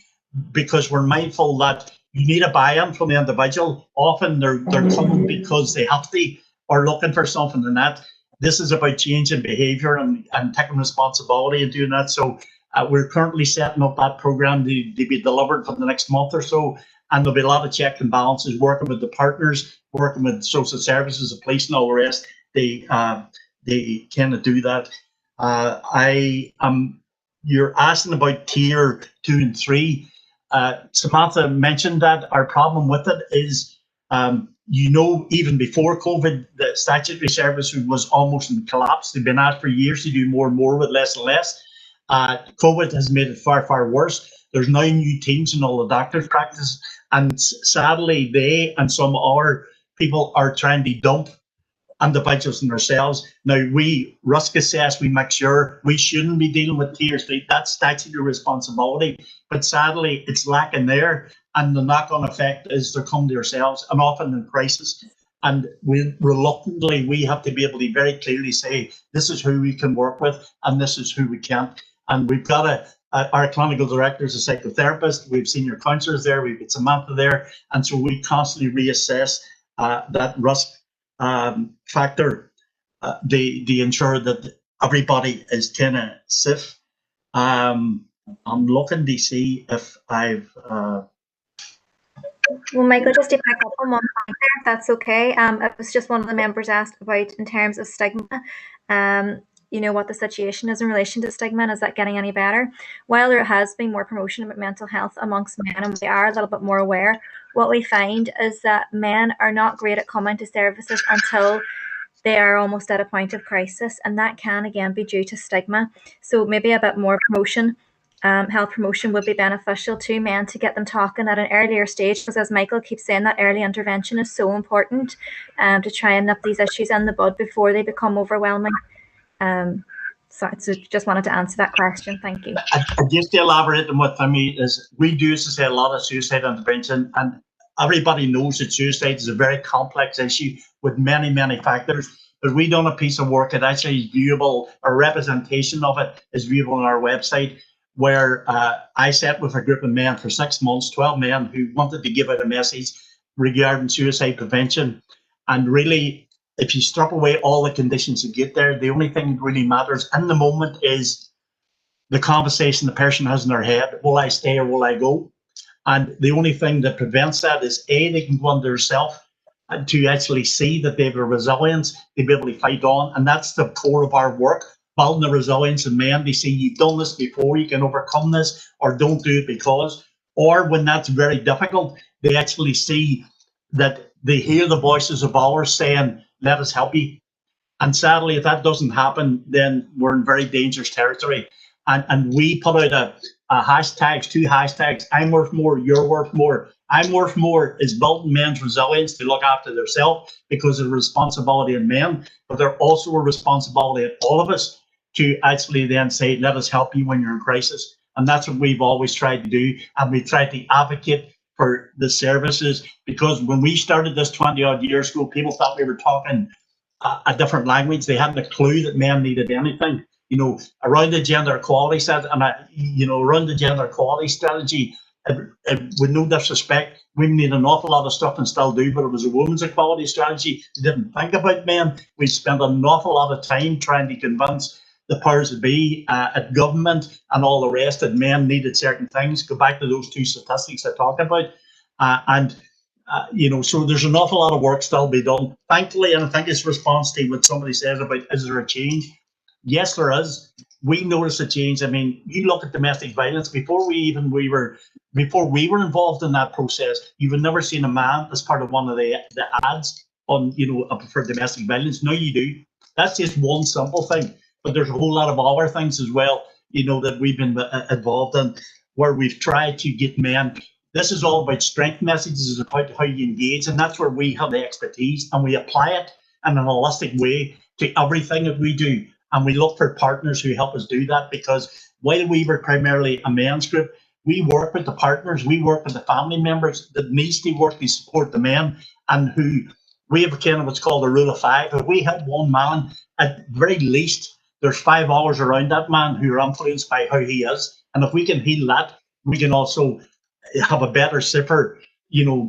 because we're mindful that you need a buy-in from the individual. Often they're coming because they have to, or looking for something in that. This is about changing behaviour and taking responsibility and doing that. So we're currently setting up that programme to be delivered for the next month or so. And there'll be a lot of check and balances, working with the partners, working with social services, the police and all the rest. They kind of do that. You're asking about tier 2 and 3. Samantha mentioned that our problem with it is, even before COVID, the statutory service was almost in collapse. They've been asked for years to do more and more with less and less. COVID has made it far, far worse. There's now new teams in all the doctors' practice, and sadly, they and some other people are trying to dump individuals and ourselves. Now, we risk assess, we make sure we shouldn't be dealing with tier 3. That's statutory responsibility, but sadly, it's lacking there. And the knock-on effect is they're coming to ourselves, and often in crisis. And we have to be able to very clearly say, this is who we can work with, and this is who we can't. And we've got our clinical director is a psychotherapist. We've senior counsellors there. We've got Samantha there. And so we constantly reassess that risk factor to ensure that everybody is kind of safe. I'm looking to see if I've... Well, Michael, just to pick up on one point there, if that's okay. It was just one of the members asked about in terms of stigma, what the situation is in relation to stigma, and is that getting any better? While there has been more promotion about mental health amongst men, and we are a little bit more aware, what we find is that men are not great at coming to services until they are almost at a point of crisis, and that can again be due to stigma. So maybe a bit more promotion, health promotion would be beneficial to men to get them talking at an earlier stage, because as Michael keeps saying, that early intervention is so important to try and nip these issues in the bud before they become overwhelming. So just wanted to answer that question. Thank you. Just to elaborate on what Timmy is, we do, as I say, a lot of suicide intervention, and everybody knows that suicide is a very complex issue with many, many factors. But we done a piece of work that actually is viewable, a representation of it is viewable on our website, where I sat with a group of men for 6 months, 12 men who wanted to give out a message regarding suicide prevention. And really, if you strip away all the conditions to get there, the only thing that really matters in the moment is the conversation the person has in their head. Will I stay or will I go? And the only thing that prevents that is A, they can go under themselves and to actually see that they have a resilience to be able to fight on. And that's the core of our work, building the resilience in men. They see you've done this before, you can overcome this, or don't do it because. Or when that's very difficult, they actually see that they hear the voices of others saying, let us help you. And sadly, if that doesn't happen, then we're in very dangerous territory. And we put out a hashtags, 2 hashtags, I'm worth more, you're worth more. I'm worth more is building men's resilience to look after themselves because of the responsibility of men, but they're also a responsibility of all of us to actually then say, let us help you when you're in crisis. And that's what we've always tried to do. And we tried to advocate for the services, because when we started this 20 odd years ago, people thought we were talking a different language. They hadn't a clue that men needed anything. You know, around the gender equality set, and around the gender equality strategy, with no disrespect, we need an awful lot of stuff and still do, but it was a women's equality strategy. We didn't think about men. We spent an awful lot of time trying to convince the powers that be at government and all the rest that men needed certain things. Go back to those 2 statistics I talked about. So there's an awful lot of work still be done. Thankfully, and I think it's response to what somebody says about, is there a change? Yes, there is. We notice a change. I mean, you look at domestic violence, before we were involved in that process, you would never seen a man as part of one of the ads on, for domestic violence. Now you do. That's just one simple thing. But there's a whole lot of other things as well, that we've been involved in, where we've tried to get men. This is all about strength messages, is about how you engage, and that's where we have the expertise, and we apply it in a holistic way to everything that we do. And we look for partners who help us do that, because while we were primarily a men's group, we work with the partners, we work with the family members that needs to work to support the men, and who we have kind of what's called a rule of 5. If we have one man, at very least, there's 5 hours around that man who are influenced by how he is. And if we can heal that, we can also have a better, safer,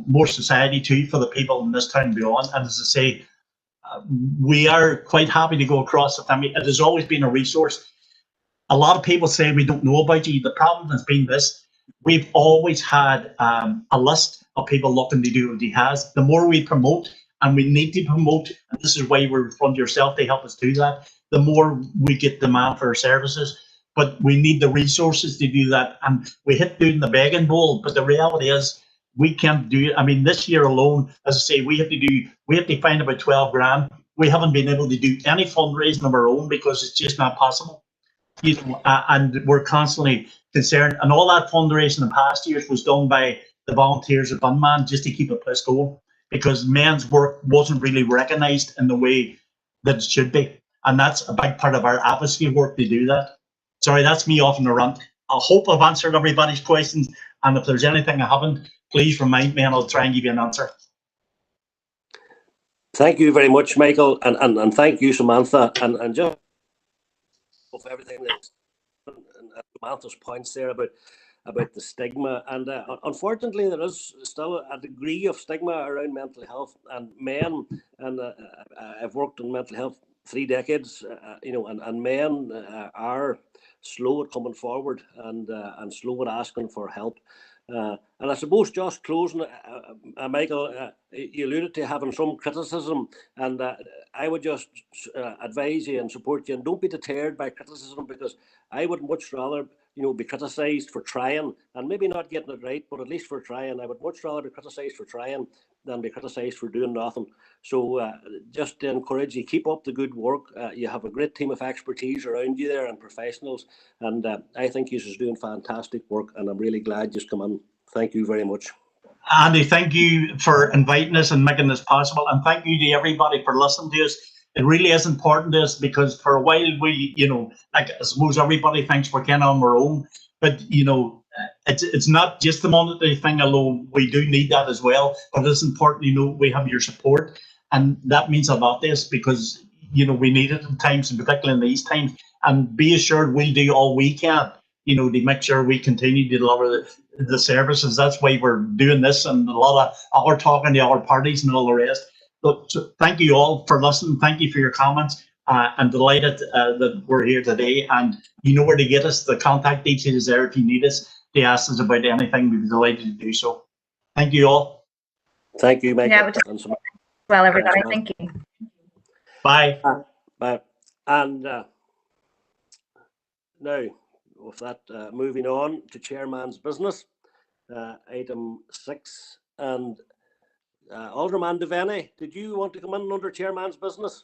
more society too for the people in this town and beyond. And as I say, we are quite happy to go across it. I mean, it has always been a resource. A lot of people say we don't know about you. The problem has been this: we've always had a list of people looking to do what he has. The more we promote, and we need to promote, and this is why we're from yourself to help us do that, the more we get demand for our services. But we need the resources to do that. And we hit doing the begging bowl, but the reality is we can't do it. I mean, this year alone, as I say, we have to find about 12 grand. We haven't been able to do any fundraising of our own because it's just not possible. And we're constantly concerned. And all that fundraising in past years was done by the volunteers at Unman just to keep the place going, because men's work wasn't really recognised in the way that it should be. And that's a big part of our advocacy work to do that. Sorry, that's me off on a rant. I hope I've answered everybody's questions. And if there's anything I haven't, please remind me and I'll try and give you an answer. Thank you very much, Michael. And thank you, Samantha. And just of everything that's Samantha's points there about the stigma. And unfortunately, there is still a degree of stigma around mental health and men. And I've worked in mental health 3 decades, and men are slow at coming forward and slow at asking for help. And I suppose just closing, Michael, you alluded to having some criticism, and I would just advise you and support you, and don't be deterred by criticism, because I would much rather be criticised for trying and maybe not getting it right, but at least for trying. I would much rather be criticised for trying than be criticised for doing nothing. So just to encourage you, keep up the good work. You have a great team of expertise around you there and professionals, and I think you're doing fantastic work, and I'm really glad you've come in. Thank you very much. Andy, thank you for inviting us and making this possible, and thank you to everybody for listening to us. It really is important to us because for a while we, like I suppose everybody thinks we're kind of on our own, but it's not just the monetary thing, although we do need that as well. But it's important, we have your support, and that means a lot to us because we need it in times, and particularly in these times. And be assured we'll do all we can, to make sure we continue to deliver the services. That's why we're doing this, and a lot of other talking to other parties and all the rest. But thank you all for listening. Thank you for your comments. I'm delighted that we're here today, and you know where to get us. The contact details there if you need us to ask us about anything. We'd be delighted to do so. Thank you all. Thank you, Michael. Yeah, well, everybody, thank you. Bye. Bye. And now, with that, moving on to Chairman's business, item 6. And Alderman Devaney, did you want to come in under Chairman's business?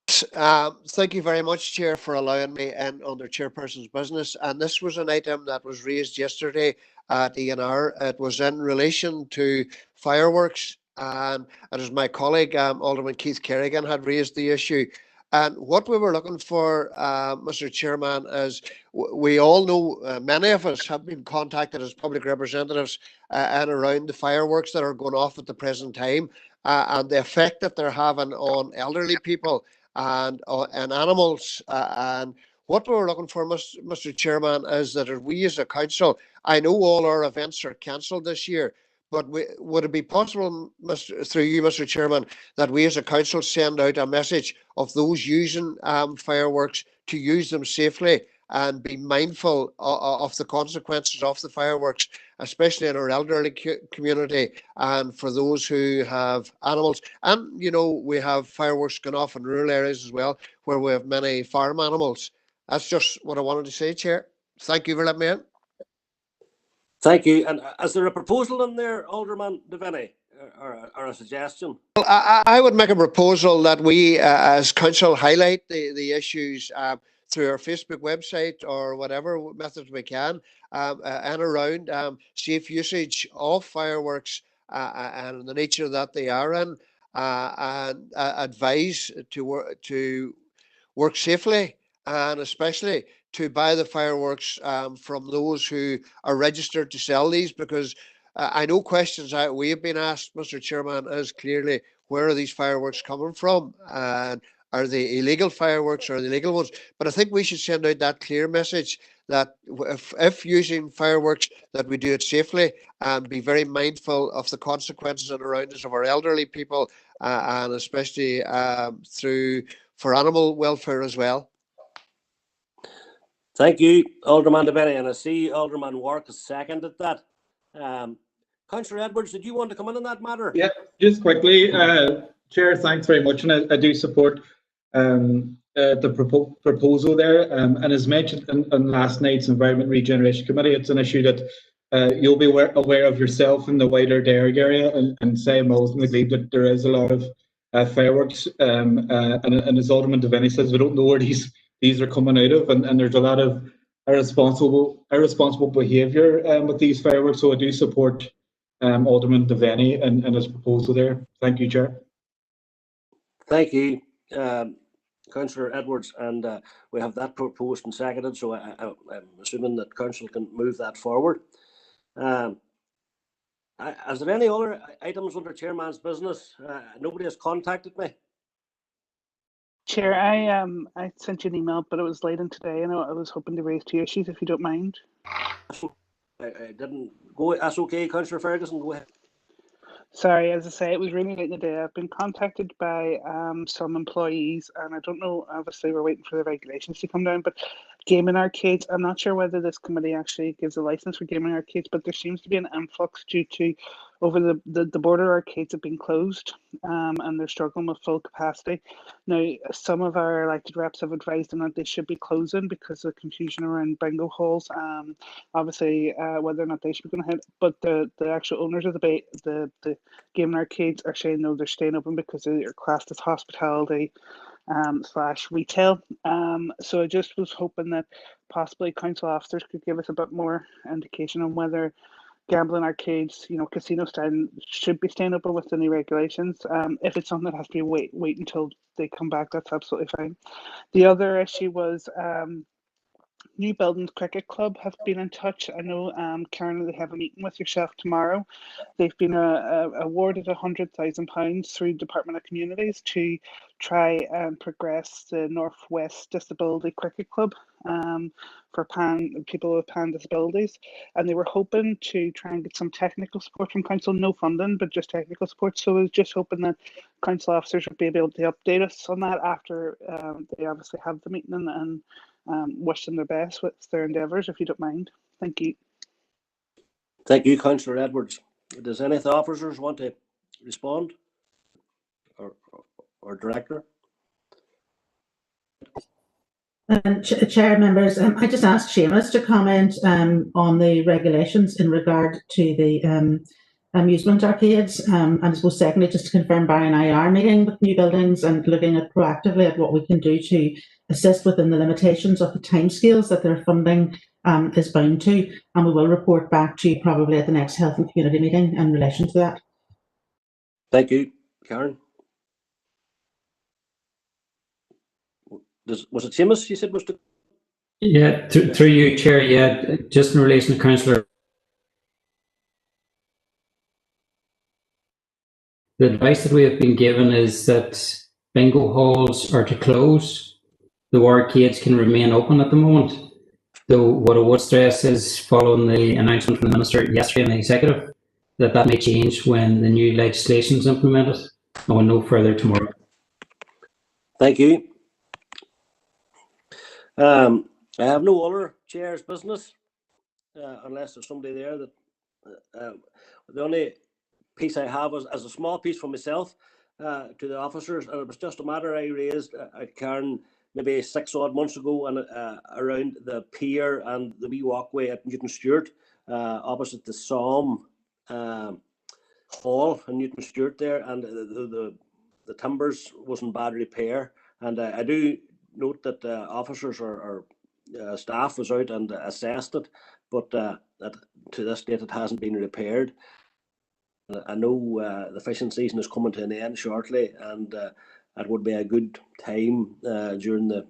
Thank you very much, Chair, for allowing me in under Chairperson's business. And this was an item that was raised yesterday at ENR. It was in relation to fireworks, and as my colleague, Alderman Keith Kerrigan, had raised the issue. And what we were looking for, Mr. Chairman, is we all know many of us have been contacted as public representatives and around the fireworks that are going off at the present time and the effect that they're having on elderly people and animals. And what we were looking for, Mr. Chairman, is that we as a council, I know all our events are cancelled this year, but would it be possible, through you, Mr. Chairman, that we as a council send out a message of those using fireworks to use them safely and be mindful of the consequences of the fireworks, especially in our elderly community and for those who have animals. And, we have fireworks going off in rural areas as well, where we have many farm animals. That's just what I wanted to say, Chair. Thank you for letting me in. Thank you. And is there a proposal in there, Alderman Devaney, or a suggestion? Well, I would make a proposal that we, as council, highlight the issues through our Facebook website or whatever methods we can, and around safe usage of fireworks and the nature that they are in, and advise to work safely, and especially to buy the fireworks from those who are registered to sell these, because I know questions that we have been asked, Mr. Chairman, is clearly where are these fireworks coming from, and are they illegal fireworks or are they legal ones? But I think we should send out that clear message that if using fireworks, that we do it safely and be very mindful of the consequences and around us of our elderly people, and especially for animal welfare as well. Thank you, Alderman Devaney, and I see Alderman Wark has seconded that. Councillor Edwards, did you want to come in on that matter? Yeah, just quickly, Chair, thanks very much, and I do support the proposal there. And as mentioned in last night's Environment Regeneration Committee, it's an issue that you'll be aware of yourself in the wider Derrick area, and same as Glebe, that there is a lot of fireworks, and as Alderman Devaney says, we don't know where these are coming out of, and there's a lot of irresponsible behaviour with these fireworks. So I do support Alderman Devaney and his proposal there. Thank you, Chair. Thank you, Councillor Edwards, and we have that proposed and seconded, so I'm assuming that Council can move that forward. Is there any other items under Chairman's business? Nobody has contacted me. Chair, I sent you an email, but it was late in today, and I was hoping to raise 2 issues, if you don't mind. I didn't go. That's okay, Councillor Ferguson. Go ahead. Sorry, as I say, it was really late in the day. I've been contacted by some employees, and I don't know, obviously we're waiting for the regulations to come down, but gaming arcades. I'm not sure whether this committee actually gives a license for gaming arcades, but there seems to be an influx due to over the border arcades have been closed, and they're struggling with full capacity. Now, some of our elected reps have advised them that they should be closing because of confusion around bingo halls. Obviously, whether or not they should be going ahead, but the actual owners of the gaming arcades are saying no, they're staying open because they're classed as hospitality / retail. So I just was hoping that possibly council officers could give us a bit more indication on whether gambling arcades, casino style, should be staying open with the new regulations. If it's something that has to be wait until they come back, that's absolutely fine. The other issue was New Buildings Cricket Club have been in touch. I know, Karen, they have a meeting with yourself tomorrow. They've been awarded £100,000 through Department of Communities to try and progress the Northwest Disability Cricket Club for people with pan disabilities. And they were hoping to try and get some technical support from council, no funding, but just technical support. So I was just hoping that council officers would be able to update us on that after they obviously have the meeting and wish them their best with their endeavours, if you don't mind. Thank you. Thank you, Councillor Edwards. Does any of the officers want to respond? Or Director? Chair, members, I just asked Seamus to comment on the regulations in regard to the amusement arcades, and I suppose secondly, just to confirm Barry and I are meeting with New Buildings and looking at proactively at what we can do to assist within the limitations of the timescales that their funding is bound to, and we will report back to you probably at the next Health and Community meeting in relation to that. Thank you, Karen. Was it Seamus you said was to? Yeah, through you, Chair. Yeah, just in relation to Councillor. The advice that we have been given is that bingo halls are to close. The arcades can remain open at the moment. Though what I would stress is, following the announcement from the Minister yesterday in the Executive, that may change when the new legislation is implemented. I will know further tomorrow. Thank you. I have no other chair's business, unless there's somebody there that the only piece I have is as a small piece for myself to the officers, and it was just a matter I raised at Karen maybe 6 odd months ago, and around the pier and the wee walkway at Newton Stewart, opposite the Somme Hall in Newton Stewart there, and the timbers was in bad repair, and I do note that officers or staff was out and assessed it, but that to this date it hasn't been repaired. I know the fishing season is coming to an end shortly, and it would be a good time during the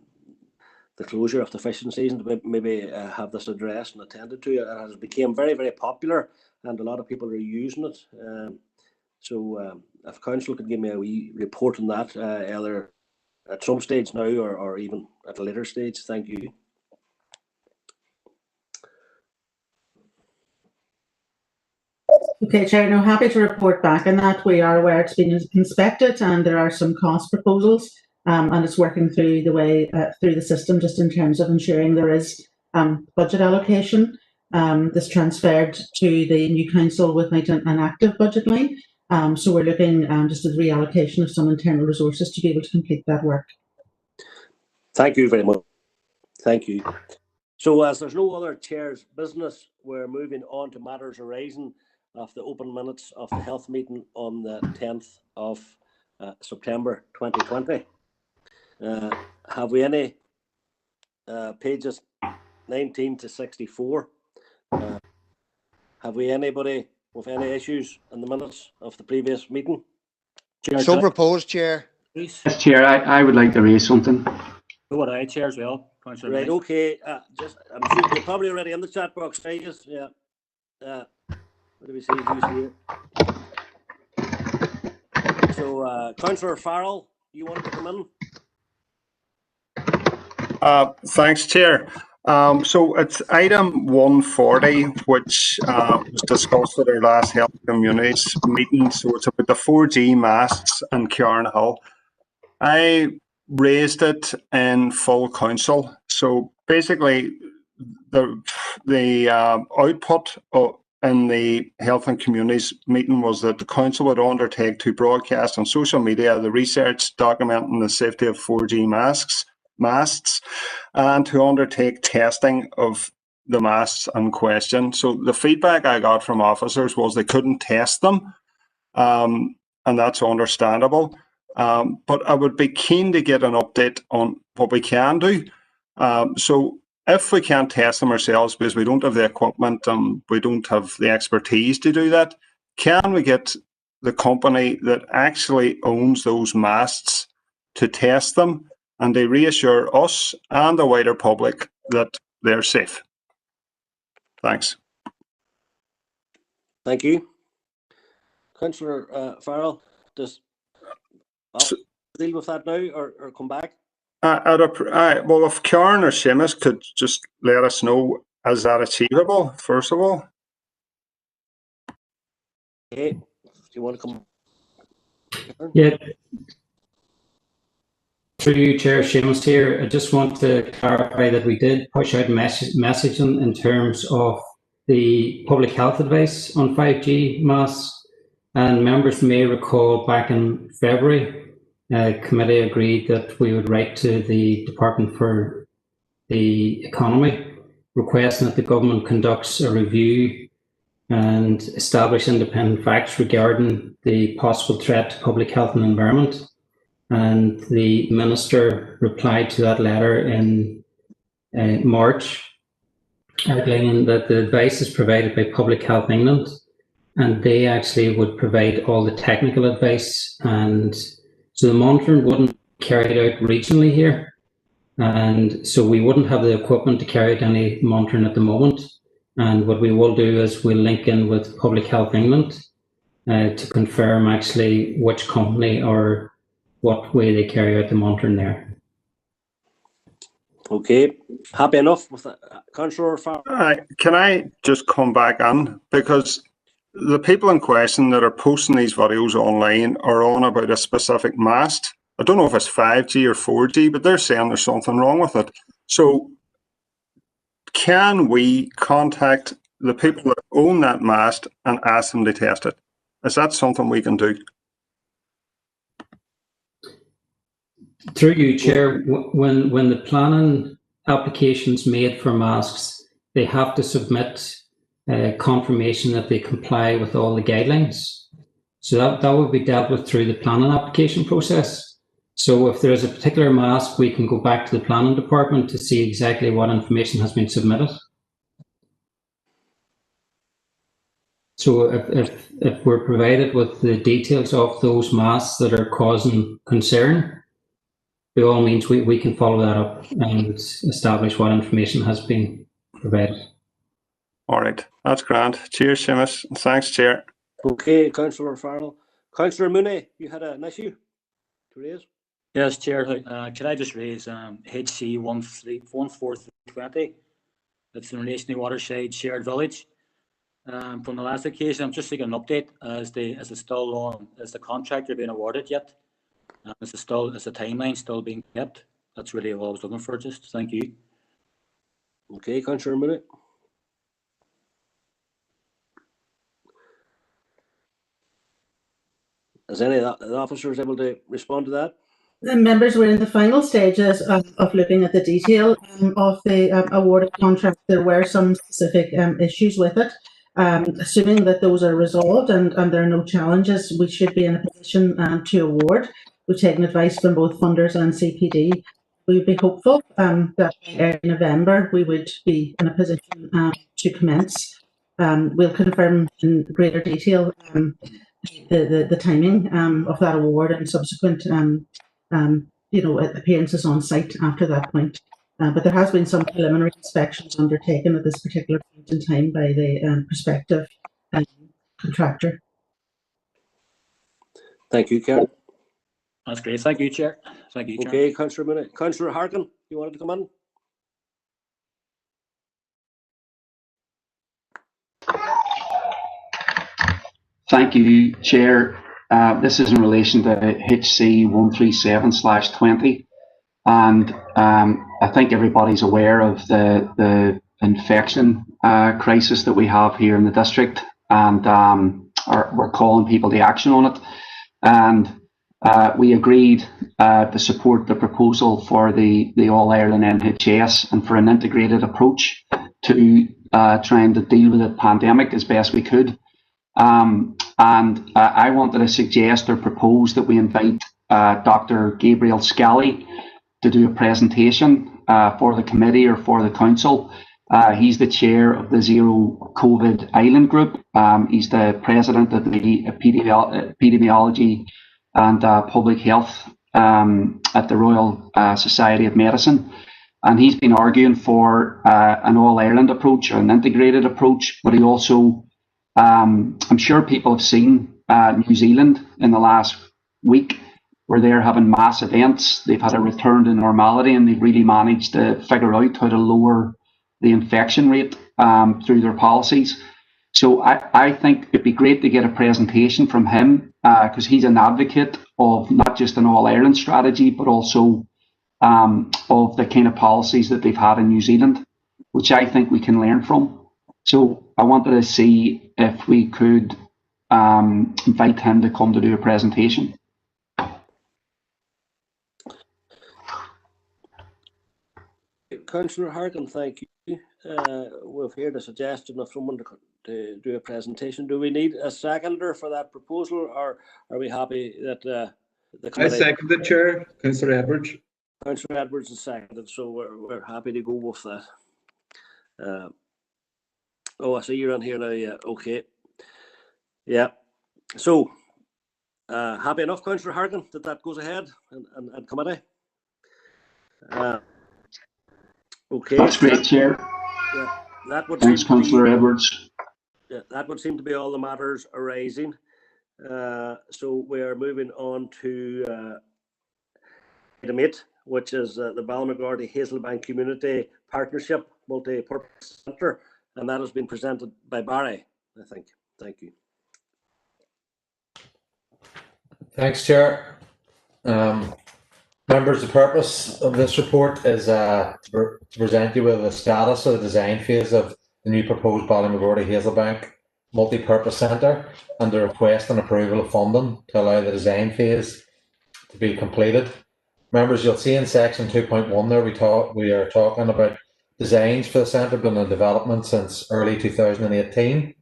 closure of the fishing season to maybe have this addressed and attended to. It has become very, very popular, and a lot of people are using it. So if Council could give me a wee report on that, either at some stage now or even at a later stage. Thank you. Okay, Chair, no, happy to report back on that. We are aware it's been inspected and there are some cost proposals, and it's working through the way through the system just in terms of ensuring there is budget allocation. This transferred to the new council with an active budget line. So we're looking just at the reallocation of some internal resources to be able to complete that work. Thank you very much. Thank you. So as there's no other chair's business, we're moving on to matters arising of the open minutes of the health meeting on the 10th of September 2020. Have we any pages 19 to 64? Have we anybody with any issues in the minutes of the previous meeting? Chair, so proposed, Chair. Yes, Chair, I would like to raise something. So would I, Chair, as well. Right, okay. I'm sure you're probably already in the chat box, Vegas. Yeah. What do we see? Who's here? So, Councillor Farrell, you wanted to come in? Thanks, Chair. So it's item 140, which was discussed at our last Health Communities meeting. So it's about the 4G masks in Cairn Hill. I raised it in full council. So basically the output in the Health and Communities meeting was that the council would undertake to broadcast on social media the research documenting the safety of 4G masts, and to undertake testing of the masts in question. So the feedback I got from officers was they couldn't test them, and that's understandable. But I would be keen to get an update on what we can do. So if we can't test them ourselves because we don't have the equipment and we don't have the expertise to do that, can we get the company that actually owns those masts to test them and they reassure us and the wider public that they're safe? Thanks. Thank you. Councillor Farrell, does deal with that now or come back? Well, if Karen or Seamus could just let us know, is that achievable, first of all? Okay, do you want to come? Karen? Yeah. Through you, Chair, Seamus here. I just want to clarify that we did push out messaging in terms of the public health advice on 5G masts, and members may recall back in February, committee agreed that we would write to the Department for the Economy requesting that the government conducts a review and establish independent facts regarding the possible threat to public health and environment. And the Minister replied to that letter in March, outlining that the advice is provided by Public Health England, and they actually would provide all the technical advice, and so the monitoring wouldn't be carried out regionally here, and so we wouldn't have the equipment to carry out any monitoring at the moment. And what we will do is we'll link in with Public Health England to confirm actually which company or what way they carry out the monitoring there. Okay, happy enough with that, Councillor Farrell? Can I just come back on? Because the people in question that are posting these videos online are on about a specific mast. I don't know if it's 5G or 4G, but they're saying there's something wrong with it. So can we contact the people that own that mast and ask them to test it? Is that something we can do? Through you, Chair, when the planning application's made for masks, they have to submit confirmation that they comply with all the guidelines. So that will be dealt with through the planning application process. So if there's a particular mask, we can go back to the planning department to see exactly what information has been submitted. So if we're provided with the details of those masks that are causing concern, by all means, we can follow that up and establish what information has been provided. All right, that's grand. Cheers, Seamus. Thanks, Chair. Okay, Councillor Farrell. Councillor Mooney, you had an issue to raise? Yes, Chair. Can I just raise HC 14320? It's in relation to Waterside Shared Village. From the last occasion, I'm just seeking an update as the contractor being awarded yet? Is the timeline still being kept? That's really all I was looking for. Just thank you. Okay, Councillor Mooney. Is any of the officers able to respond to that? The members were in the final stages of looking at the detail of the awarded contract. There were some specific issues with it. Assuming that those are resolved and there are no challenges, we should be in a position to award. We've taken advice from both funders and CPD. We would be hopeful that in November we would be in a position to commence. We'll confirm in greater detail the timing of that award and subsequent appearances on site after that point. But there has been some preliminary inspections undertaken at this particular point in time by the prospective contractor. Thank you, Karen. That's great. Thank you, Chair. Thank you, Chair. Okay, Councillor Mooney. Councillor Harkin, you wanted to come in? Thank you, Chair. This is in relation to HC 137/20. and I think everybody's aware of the infection crisis that we have here in the district, and we're calling people to action on it. And we agreed to support the proposal for the All Ireland NHS and for an integrated approach to trying to deal with the pandemic as best we could. And I wanted to suggest or propose that we invite Dr. Gabriel Scally to do a presentation for the committee or for the council. He's the chair of the Zero COVID Island Group. He's the president of the epidemiology and public health at the Royal Society of Medicine. And he's been arguing for an all-Ireland approach or an integrated approach, but he also, I'm sure people have seen New Zealand in the last week, where they're having mass events. They've had a return to normality, and they've really managed to figure out how to lower the infection rate through their policies. So I think it'd be great to get a presentation from him, because he's an advocate of not just an all-Ireland strategy, but also of the kind of policies that they've had in New Zealand, which I think we can learn from. So I wanted to see if we could invite him to come to do a presentation. Councillor Harkin, thank you. We've heard a suggestion of someone to do a presentation. Do we need a seconder for that proposal, or are we happy that the committee... I second the chair, Councillor Edwards. Councillor Edwards is seconded, so we're happy to go with that. Oh, I see you're on here now. Yeah, okay. Yeah. So, happy enough, Councillor Harkin, that goes ahead and committee. Okay. That's great, Chair. Yeah, that would Thanks, Councillor Edwards. Yeah, that would seem to be all the matters arising. So we're moving on to item 8, which is the Ballymagorty Hazelbank Community Partnership Multi-Purpose Centre, and that has been presented by Barry, I think. Thank you. Thanks, Chair. Members, the purpose of this report is to present you with the status of the design phase of the new proposed Ballymagorty Hazelbank Multi-Purpose Centre and the request and approval of funding to allow the design phase to be completed. Members, you'll see in section 2.1 there we are talking about designs for the centre been in development since early 2018,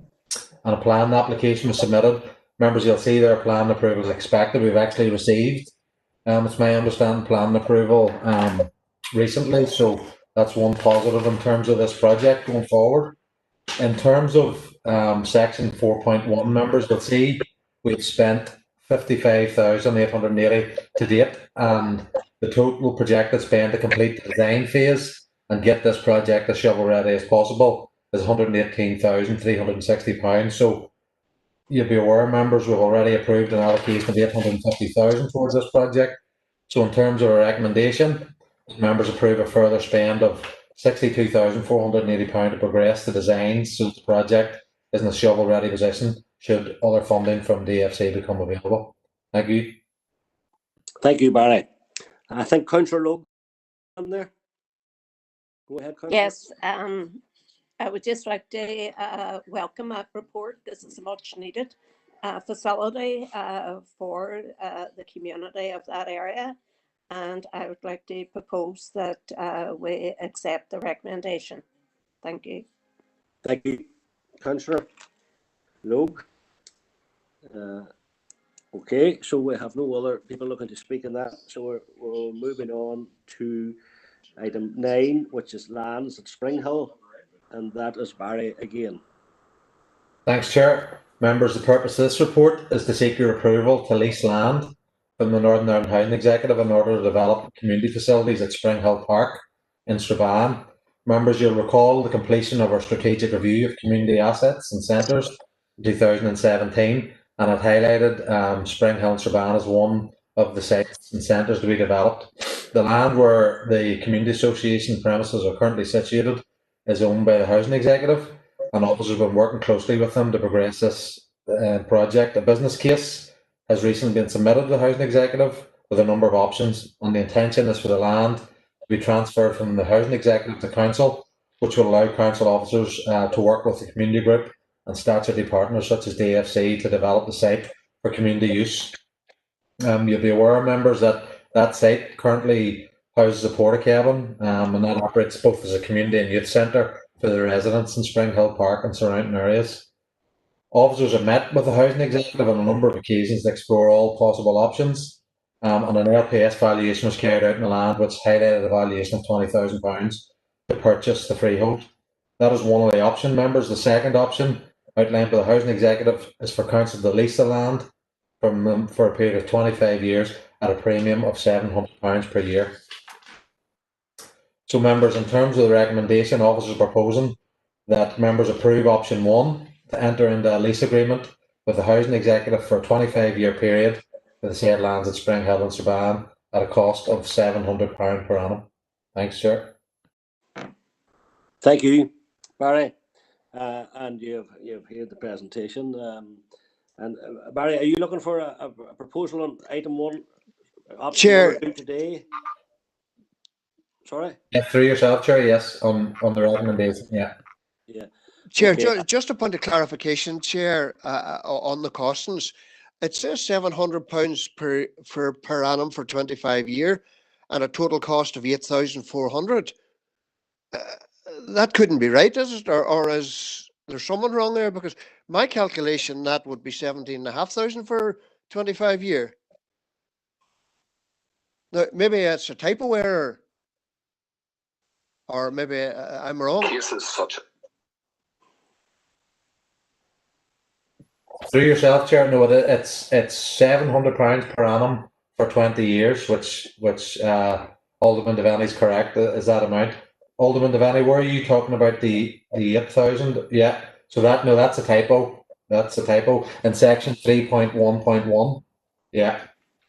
and a plan application was submitted. Members, you'll see their plan approval is expected. We've actually received, it's my understanding, plan approval recently, so that's one positive in terms of this project going forward. In terms of section 4.1, members, you'll see we've spent 55,880 to date, and the total projected spend to complete the design phase and get this project as shovel ready as possible is £118,360. So you'll be aware, members, we've already approved an allocation of 850,000 towards this project. So in terms of our recommendation, members approve a further spend of £62,480 to progress the designs so the project is in a shovel ready position should other funding from DFC become available. Thank you. Thank you, Barry. I think Councillor Logue on there. Go ahead, Councillor. Yes, I would just like to welcome that report. This is a much needed facility for the community of that area, and I would like to propose that we accept the recommendation. Thank you. Thank you, Councillor Logue. Okay, so we have no other people looking to speak in that, so we're moving on to item 9, which is lands at Springhill, and that is Barry again. Thanks, Chair. Members, the purpose of this report is to seek your approval to lease land from the Northern Ireland Housing Executive in order to develop community facilities at Springhill Park in Strabane. Members, you'll recall the completion of our strategic review of community assets and centres in 2017, and it highlighted Springhill and Strabane as one of the sites and centres to be developed. The land where the Community Association premises are currently situated is owned by the Housing Executive, and officers have been working closely with them to progress this project. A business case has recently been submitted to the Housing Executive with a number of options, and the intention is for the land to be transferred from the housing executive to council, which will allow council officers to work with the community group and statutory partners such as DFC to develop the site for community use. You'll be aware, members, that that site currently houses a porta cabin, and that operates both as a community and youth centre for the residents in Spring Hill Park and surrounding areas. Officers have met with the housing executive on a number of occasions to explore all possible options, and an LPS valuation was carried out in the land which highlighted a valuation of £20,000 to purchase the freehold. That is one of the option, members. The second option outlined by the housing executive is for council to lease the land from them for a period of 25 years at a premium of £700 per year. So, members, in terms of the recommendation, officers are proposing that members approve option 1 to enter into a lease agreement with the housing executive for a 25-year period for the said lands at Spring Hill and Strabane at a cost of £700 per annum. Thanks, Chair. Thank you, Barry. And you've heard the presentation. And Barry, are you looking for a proposal on item 1? Chair. Today? Sorry? Yeah, through yourself, Chair, yes, on the recommendation, yeah. Yeah. Chair, Okay. just a point of clarification, Chair, on the costings. It says £700 per annum for 25 year and a total cost of 8,400. That couldn't be right, is it? Or is there someone wrong there? Because my calculation, that would be 17,500 for 25 year. Now, maybe it's a typo error. Or maybe I'm wrong. Through yourself, Chair, no, it's £700 per annum for 20 years, which Alderman Devaney is correct, is that amount. Alderman Devaney, were you talking about the 8,000? Yeah, so that's a typo. That's a typo in section 3.1.1. Yeah,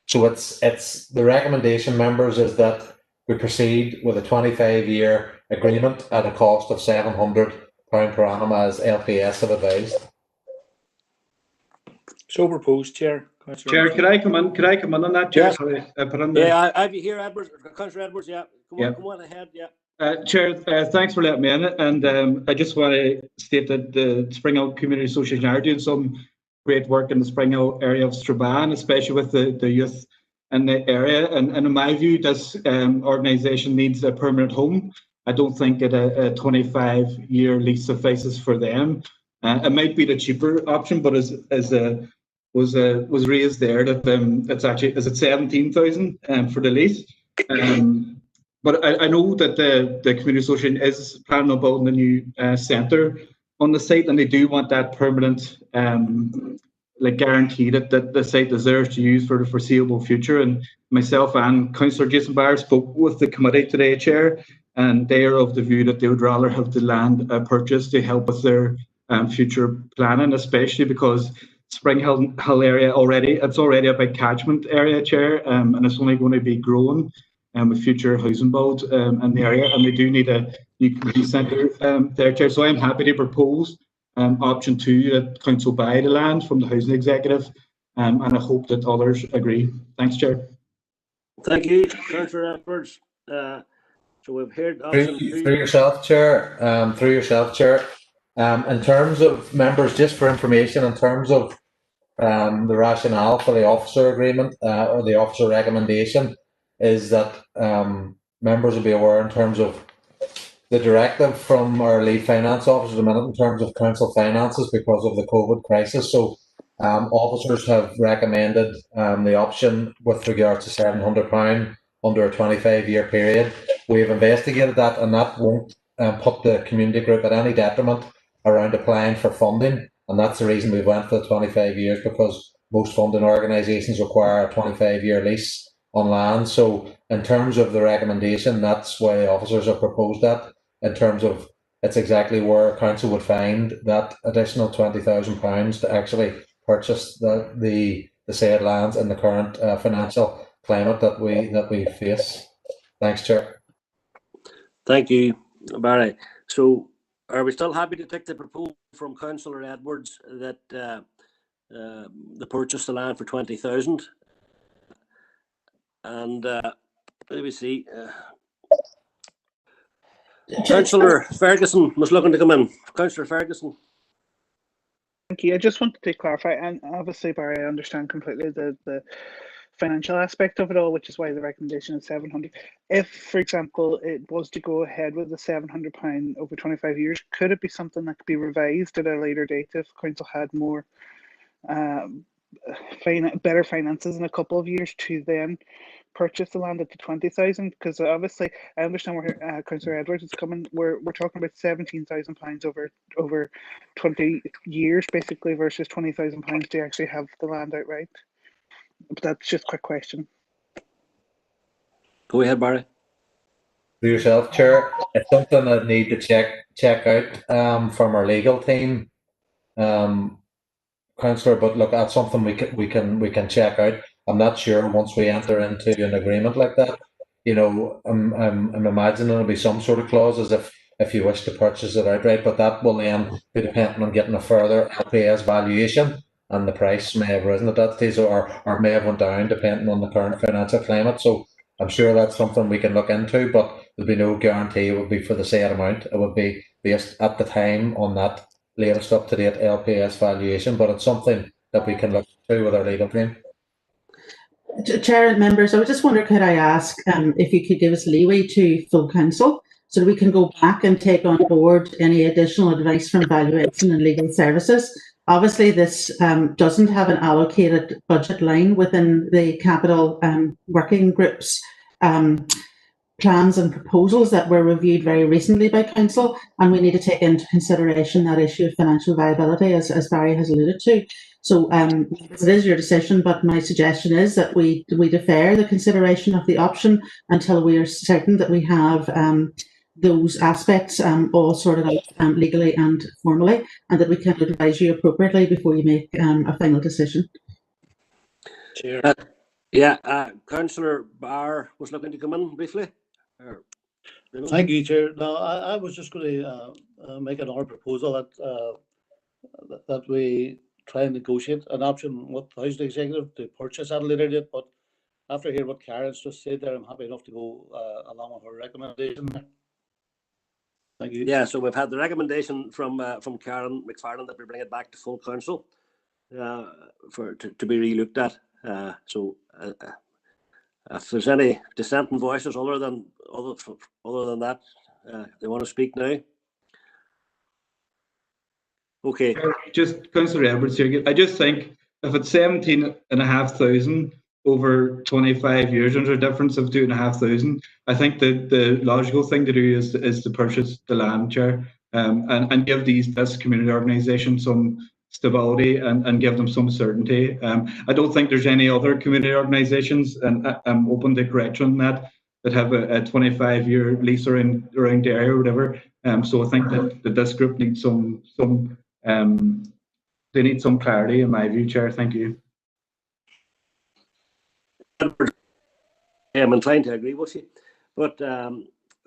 so it's the recommendation, members, is that we proceed with a 25-year agreement at a cost of £700 per annum as LPS have advised. So proposed, Chair. Chair, could I come in on that, Chair? Yes. Sorry, Yeah, I have you here, Edwards, Councillor Edwards. Yeah, come on ahead. Yeah. Chair, thanks for letting me in. And I just want to state that the Spring Hill Community Association are doing some great work in the Spring Hill area of Strabane, especially with the youth in the area. And in my view, this organisation needs a permanent home. I don't think that a 25-year lease suffices for them. It might be the cheaper option, but as was raised there that it's actually, is it 17,000 for the lease? But I know that the community association is planning on building a new centre on the site, and they do want that permanent guarantee that the site is theirs to use for the foreseeable future. And myself and Councillor Jason Barr spoke with the committee today, Chair, and they are of the view that they would rather have the land purchased to help with their future planning, especially because Spring Hill area it's already a big catchment area, Chair, and it's only going to be growing with future housing build in the area, and they do need a new community centre there, Chair. So I'm happy to propose option 2, that council buy the land from the housing executive, and I hope that others agree. Thanks, Chair. Thank you, Councillor Edwards. So we've heard option 2. Through yourself, Chair. In terms of members, just for information, in terms of the rationale for the officer agreement or the officer recommendation, is that members will be aware in terms of the directive from our lead finance officer at the minute in terms of council finances because of the COVID crisis. So officers have recommended the option with regard to £700 under a 25-year period. We have investigated that, and that won't put the community group at any detriment around applying for funding, and that's the reason we went for the 25 years, because most funding organisations require a 25-year lease on land. So in terms of the recommendation, that's why the officers have proposed that. In terms of, it's exactly where council would find that additional £20,000 to actually purchase the said lands in the current financial climate that we face. Thanks, Chair. Thank you, Barry. So are we still happy to take the proposal from Councillor Edwards that the purchase the land for 20,000? And let me see. Councillor Ferguson was looking to come in. Councillor Ferguson. Thank you. I just wanted to clarify, and obviously, Barry, I understand completely the financial aspect of it all, which is why the recommendation is 700. If, for example, it was to go ahead with the £700 over 25 years, could it be something that could be revised at a later date if council had more better finances in a couple of years to then purchase the land at the 20,000? Because obviously, I understand where Councillor Edwards is coming. We're talking about £17,000 over 20 years, basically, versus £20,000 to actually have the land outright. But that's just a quick question. Go ahead, Barry. For yourself, Chair, it's something I need to check out from our legal team, Councillor. But look, that's something we can check out. I'm not sure once we enter into an agreement like that. You know, I'm imagining there'll be some sort of clauses if you wish to purchase it outright, but that will then be dependent on getting a further LPS valuation, and the price may have risen at that stage, or may have went down depending on the current financial climate. So I'm sure that's something we can look into, but there'll be no guarantee it would be for the same amount. It would be based at the time on that latest up-to-date LPS valuation, but it's something that we can look into with our legal team. Chair and members, I would just wonder, could I ask if you could give us leeway to full council so that we can go back and take on board any additional advice from valuation and legal services? Obviously, this doesn't have an allocated budget line within the capital working groups plans and proposals that were reviewed very recently by council, and we need to take into consideration that issue of financial viability, as Barry has alluded to. So it is your decision, but my suggestion is that we defer the consideration of the option until we are certain that we have those aspects all sorted out legally and formally, and that we can advise you appropriately before you make a final decision. Chair. Councillor Barr was looking to come in briefly. Thank you, Chair. No, I was just going to make another proposal that we try and negotiate an option with the Housing Executive to purchase at a later date. But after hearing what Karen's just said there, I'm happy enough to go along with her recommendation. Thank you. Yeah, so we've had the recommendation from Karen McFarland that we bring it back to full council to be re-looked at. If there's any dissenting voices other than that, they want to speak now. Okay. Just Councillor Edwards here. I just think if it's 17,500 over 25 years, and there's a difference of 2,500, I think the logical thing to do is to purchase the land, Chair, and give this community organisation some stability and give them some certainty. I don't think there's any other community organisations, and I'm open to correction on that have a 25-year lease around Derry or whatever. So I think that this group needs they need some clarity, in my view, Chair. Thank you. I'm inclined to agree with you, but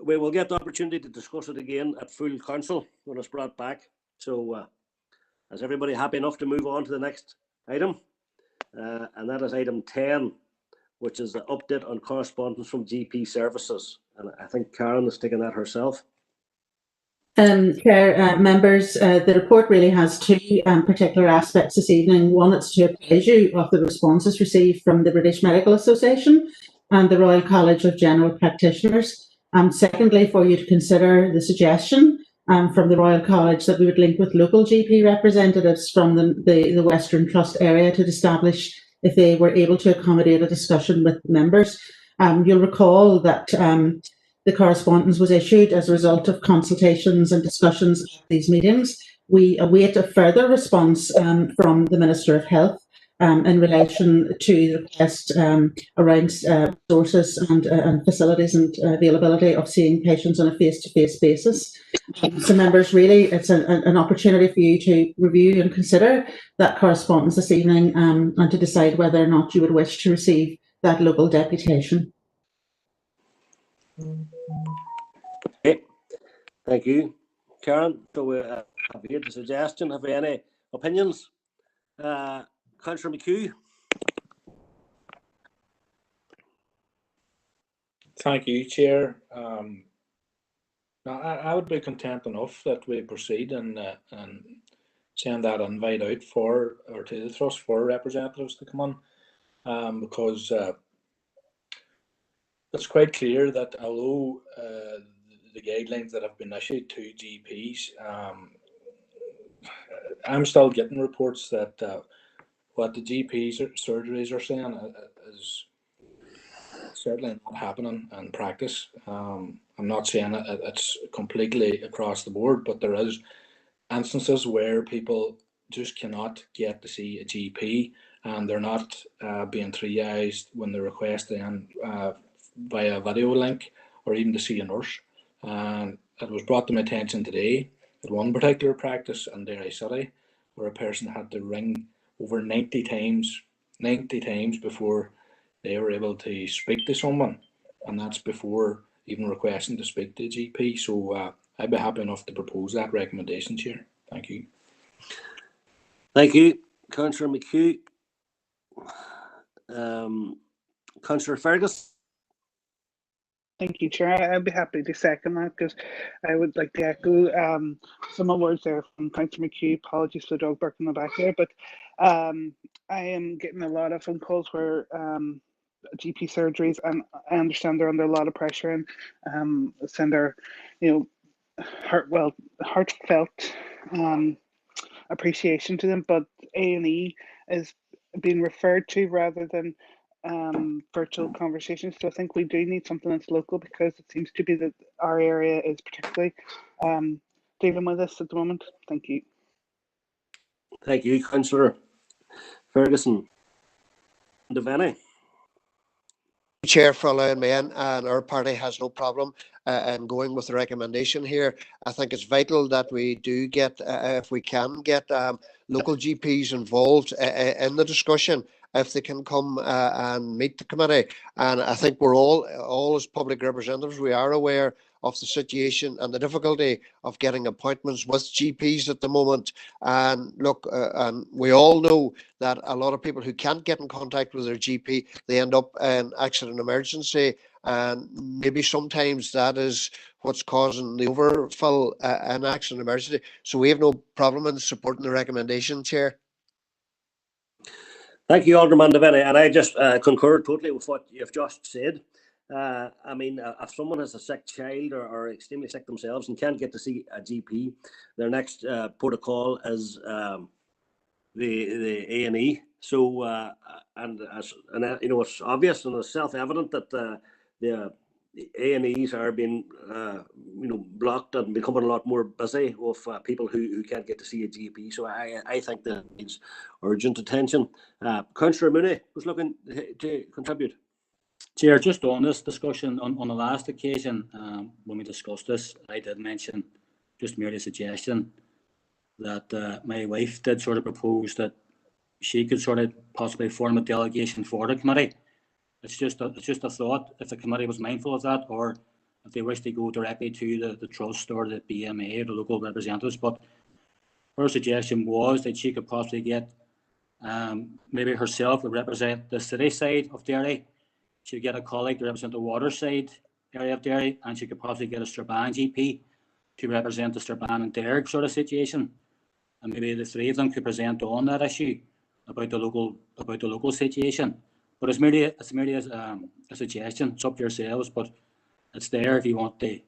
we will get the opportunity to discuss it again at full council when it's brought back. So is everybody happy enough to move on to the next item? And that is item 10, which is the update on correspondence from GP services. And I think Karen is taking that herself. Chair, members, the report really has two particular aspects this evening. One, it's to apprise you of the responses received from the British Medical Association and the Royal College of General Practitioners. Secondly, for you to consider the suggestion from the Royal College that we would link with local GP representatives from the Western Trust area to establish if they were able to accommodate a discussion with members. You'll recall that the correspondence was issued as a result of consultations and discussions at these meetings. We await a further response from the Minister of Health in relation to the request around resources and facilities and availability of seeing patients on a face-to-face basis. So members, really it's an opportunity for you to review and consider that correspondence this evening and to decide whether or not you would wish to receive that local deputation. Okay, thank you, Karen. So we have here the suggestion. Have we any opinions? Councillor McHugh. Thank you, Chair. Now, I would be content enough that we proceed and send that invite out for, or to the Trust for representatives to come on, because it's quite clear that although the guidelines that have been issued to GPs, I'm still getting reports that what the GPs surgeries are saying is certainly not happening in practice. I'm not saying it's completely across the board, but there is instances where people just cannot get to see a GP, and they're not being triaged when they request then via video link or even to see a nurse. And it was brought to my attention today at one particular practice in Derry City where a person had to ring over 90 times before they were able to speak to someone, and that's before even requesting to speak to a GP. So I'd be happy enough to propose that recommendation, Chair. Thank you. Thank you, Councillor McHugh. Councillor Fergus. Thank you, Chair. I'd be happy to second that, because I would like to echo some of the words there from Councillor McHugh. Apologies for the dog barking in the back there, but I am getting a lot of phone calls where GP surgeries, and I understand they're under a lot of pressure, and send their, heartfelt appreciation to them, but A&E is being referred to rather than virtual conversations. So I think we do need something that's local, because it seems to be that our area is particularly dealing with this at the moment. Thank you. Thank you, Councillor Ferguson. Devaney. Chair, for allowing me in, and our party has no problem in going with the recommendation here. I think it's vital that we do get, if we can get local GPs involved in the discussion, if they can come and meet the committee. And I think we're all as public representatives, we are aware of the situation and the difficulty of getting appointments with GPs at the moment. And look, and we all know that a lot of people who can't get in contact with their GP, they end up in accident emergency, and maybe sometimes that is what's causing the overfill in accident emergency. So we have no problem in supporting the recommendation, Chair. Thank you, Alderman Devaney, and I just concur totally with what you've just said. I mean, if someone has a sick child or extremely sick themselves and can't get to see a GP, their next protocol is the A&E. So, and it's obvious and it's self-evident that the A&Es are being, blocked and becoming a lot more busy with people who can't get to see a GP. So I think that needs urgent attention. Councillor Mooney was looking to contribute. Chair, just on this discussion, on the last occasion, when we discussed this, I did mention, just merely a suggestion, that my wife did sort of propose that she could sort of possibly form a delegation for the committee. It's just a thought, if the committee was mindful of that, or if they wish to go directly to the trust or the BMA or the local representatives. But her suggestion was that she could possibly get maybe herself to represent the city side of Derry. She could get a colleague to represent the water side area of Derry, and she could possibly get a Strabane GP to represent the Strabane and Derg sort of situation. And maybe the three of them could present on that issue about the local situation. But it's merely a suggestion. It's up to yourselves, but it's there if you want to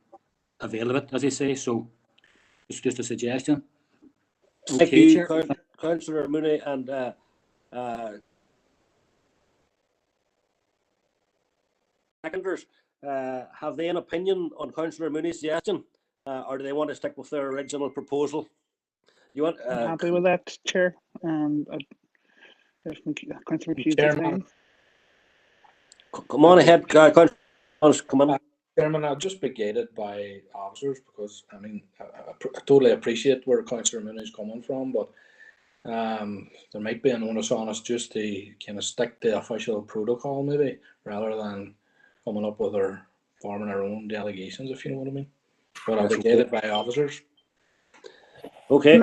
avail of it, as you say. So it's just a suggestion. Thank you, Councillor Mooney, and seconders. Have they an opinion on Councillor Mooney's suggestion, or do they want to stick with their original proposal? You want? I'm happy with that, Chair. Councillor McHugh. Come on ahead, come on. Chairman, I'll just be gated by officers, because I mean I totally appreciate where Councillor Mooney is coming from, but there might be an onus on us just to kind of stick to official protocol, maybe, rather than coming up with forming our own delegations, if you know what I mean. But I'll be gated by officers. Okay.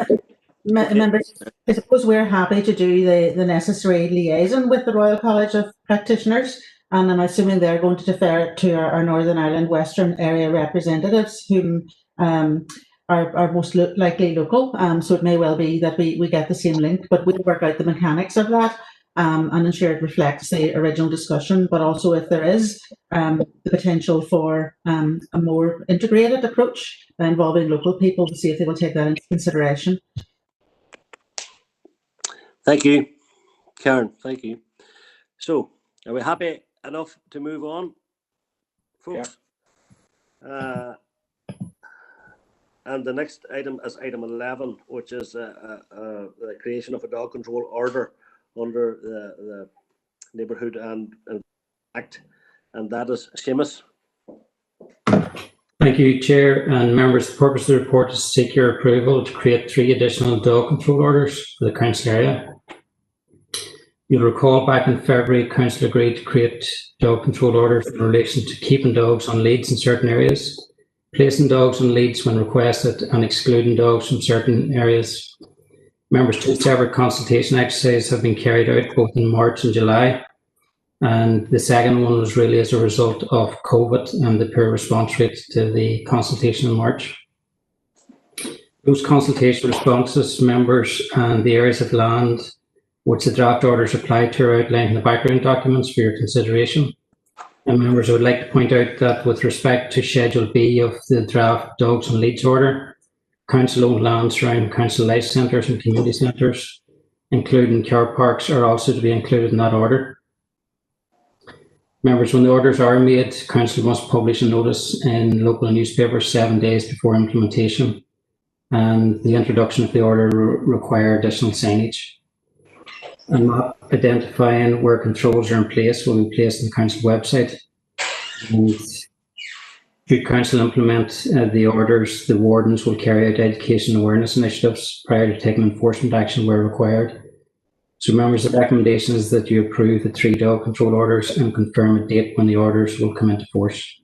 Members, I suppose we're happy to do the necessary liaison with the Royal College of Practitioners, and I'm assuming they're going to defer it to our Northern Ireland Western area representatives, whom are most likely local. So it may well be that we get the same link, but we'll work out the mechanics of that and ensure it reflects the original discussion. But also, if there is the potential for a more integrated approach involving local people, to see if they will take that into consideration. Thank you, Karen. Thank you. So, are we happy enough to move on, folks? Yeah. And the next item is item 11, which is the creation of a dog control order under the Neighbourhood and Act, and that is Seamus. Thank you, Chair and members. The purpose of the report is to seek your approval to create 3 additional dog control orders for the council area. You'll recall back in February, council agreed to create dog control orders in relation to keeping dogs on leads in certain areas, placing dogs on leads when requested, and excluding dogs from certain areas. Members, 2 separate consultation exercises have been carried out both in March and July, and the second one was really as a result of COVID and the poor response rate to the consultation in March. Those consultation responses, members, and the areas of land which the draft orders apply to are outlined in the background documents for your consideration. And members, I would like to point out that with respect to Schedule B of the draft Dogs on Leads order, council-owned land surrounding council life centres and community centres, including car parks, are also to be included in that order. Members, when the orders are made, council must publish a notice in local newspapers 7 days before implementation, and the introduction of the order require additional signage. A map identifying where controls are in place will be placed on the council website. And should council implement the orders, the wardens will carry out education and awareness initiatives prior to taking enforcement action where required. So members, the recommendation is that you approve the 3 dog control orders and confirm a date when the orders will come into force.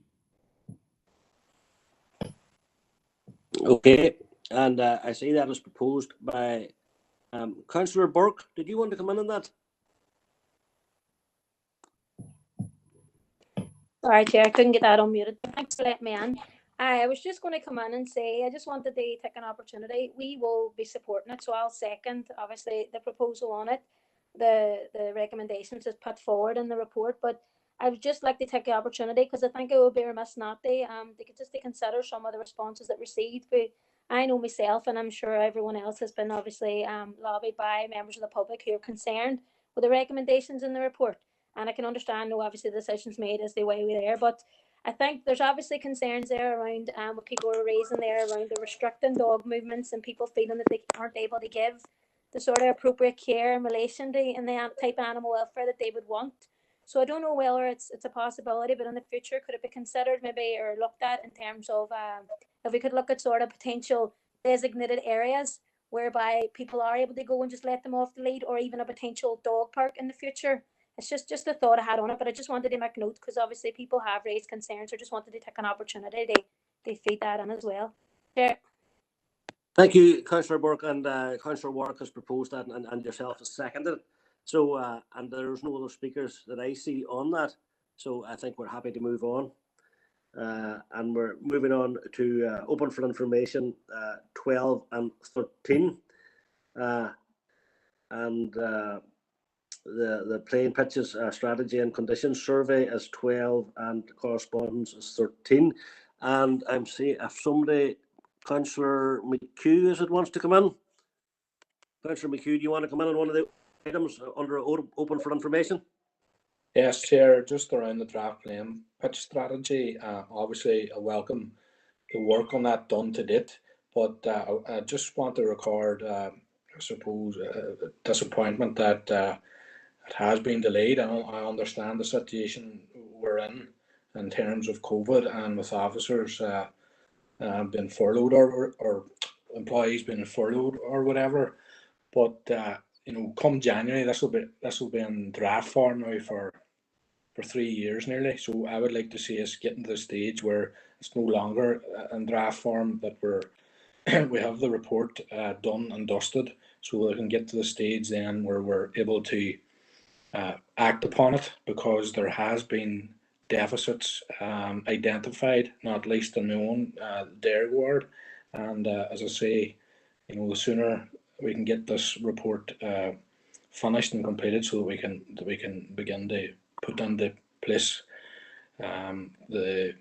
Okay, and I see that is proposed by Councillor Burke. Did you want to come in on that? Sorry, Chair, I couldn't get that unmuted. Thanks for letting me in. I was just going to come in and say I just wanted to take an opportunity. We will be supporting it, so I'll second, obviously, the proposal on it. The recommendations is put forward in the report, but I would just like to take the opportunity because I think it would be remiss not to just to consider some of the responses that received. But I know myself, and I'm sure everyone else has been obviously lobbied by members of the public who are concerned with the recommendations in the report. And I can understand, no, obviously, the decisions made as they way there, but I think there's obviously concerns there around what people are raising there around the restricting dog movements and people feeling that they aren't able to give the sort of appropriate care in relation to and the type of animal welfare that they would want. So I don't know whether it's a possibility, but in the future, could it be considered maybe or looked at in terms of if we could look at sort of potential designated areas whereby people are able to go and just let them off the lead, or even a potential dog park in the future. It's just a thought I had on it, but I just wanted to make note because obviously people have raised concerns, or just wanted to take an opportunity to feed that in as well. Yeah. Thank you, Councillor Burke, and Councillor Warwick has proposed that, and yourself has seconded it. So, and there's no other speakers that I see on that. So I think we're happy to move on. And we're moving on to open for information 12 and 13. The playing pitches strategy and conditions survey is 12 and correspondence is 13. And I'm seeing if somebody, Councillor McHugh, is it wants to come in? Councillor McHugh, do you want to come in on one of the items under open for information? Yes, Chair, just around the draft playing pitch strategy, obviously I welcome the work on that done to date, but I just want to record, I suppose, disappointment that it has been delayed. I understand the situation we're in terms of COVID and with officers being furloughed or employees being furloughed or whatever. But you know, come January, this will be in draft form now for 3 years nearly. So I would like to see us getting to the stage where it's no longer in draft form, that we have the report done and dusted, so we can get to the stage then where we're able to act upon it, because there has been deficits identified, not least in my own dairy ward. And as I say, the sooner we can get this report finished and completed, so that we can begin to put into place the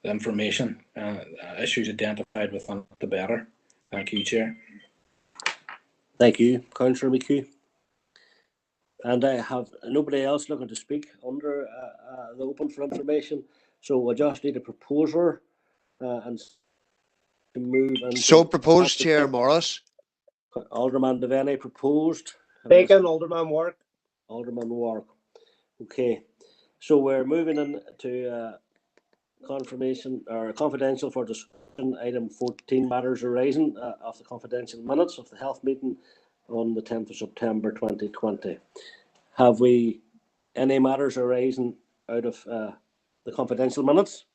information issues identified within, the better. Thank you, Chair. Thank you, Councillor McHugh. And I have nobody else looking to speak under the open for information. So I just need a proposer and to move into. So proposed, Chair Morris. Alderman Devaney proposed. Second, Alderman Wark. Alderman Wark. Okay. So we're moving into confirmation or confidential for discussion. Item 14, matters arising of the confidential minutes of the health meeting on the 10th of September 2020. Have we any matters arising out of the confidential minutes?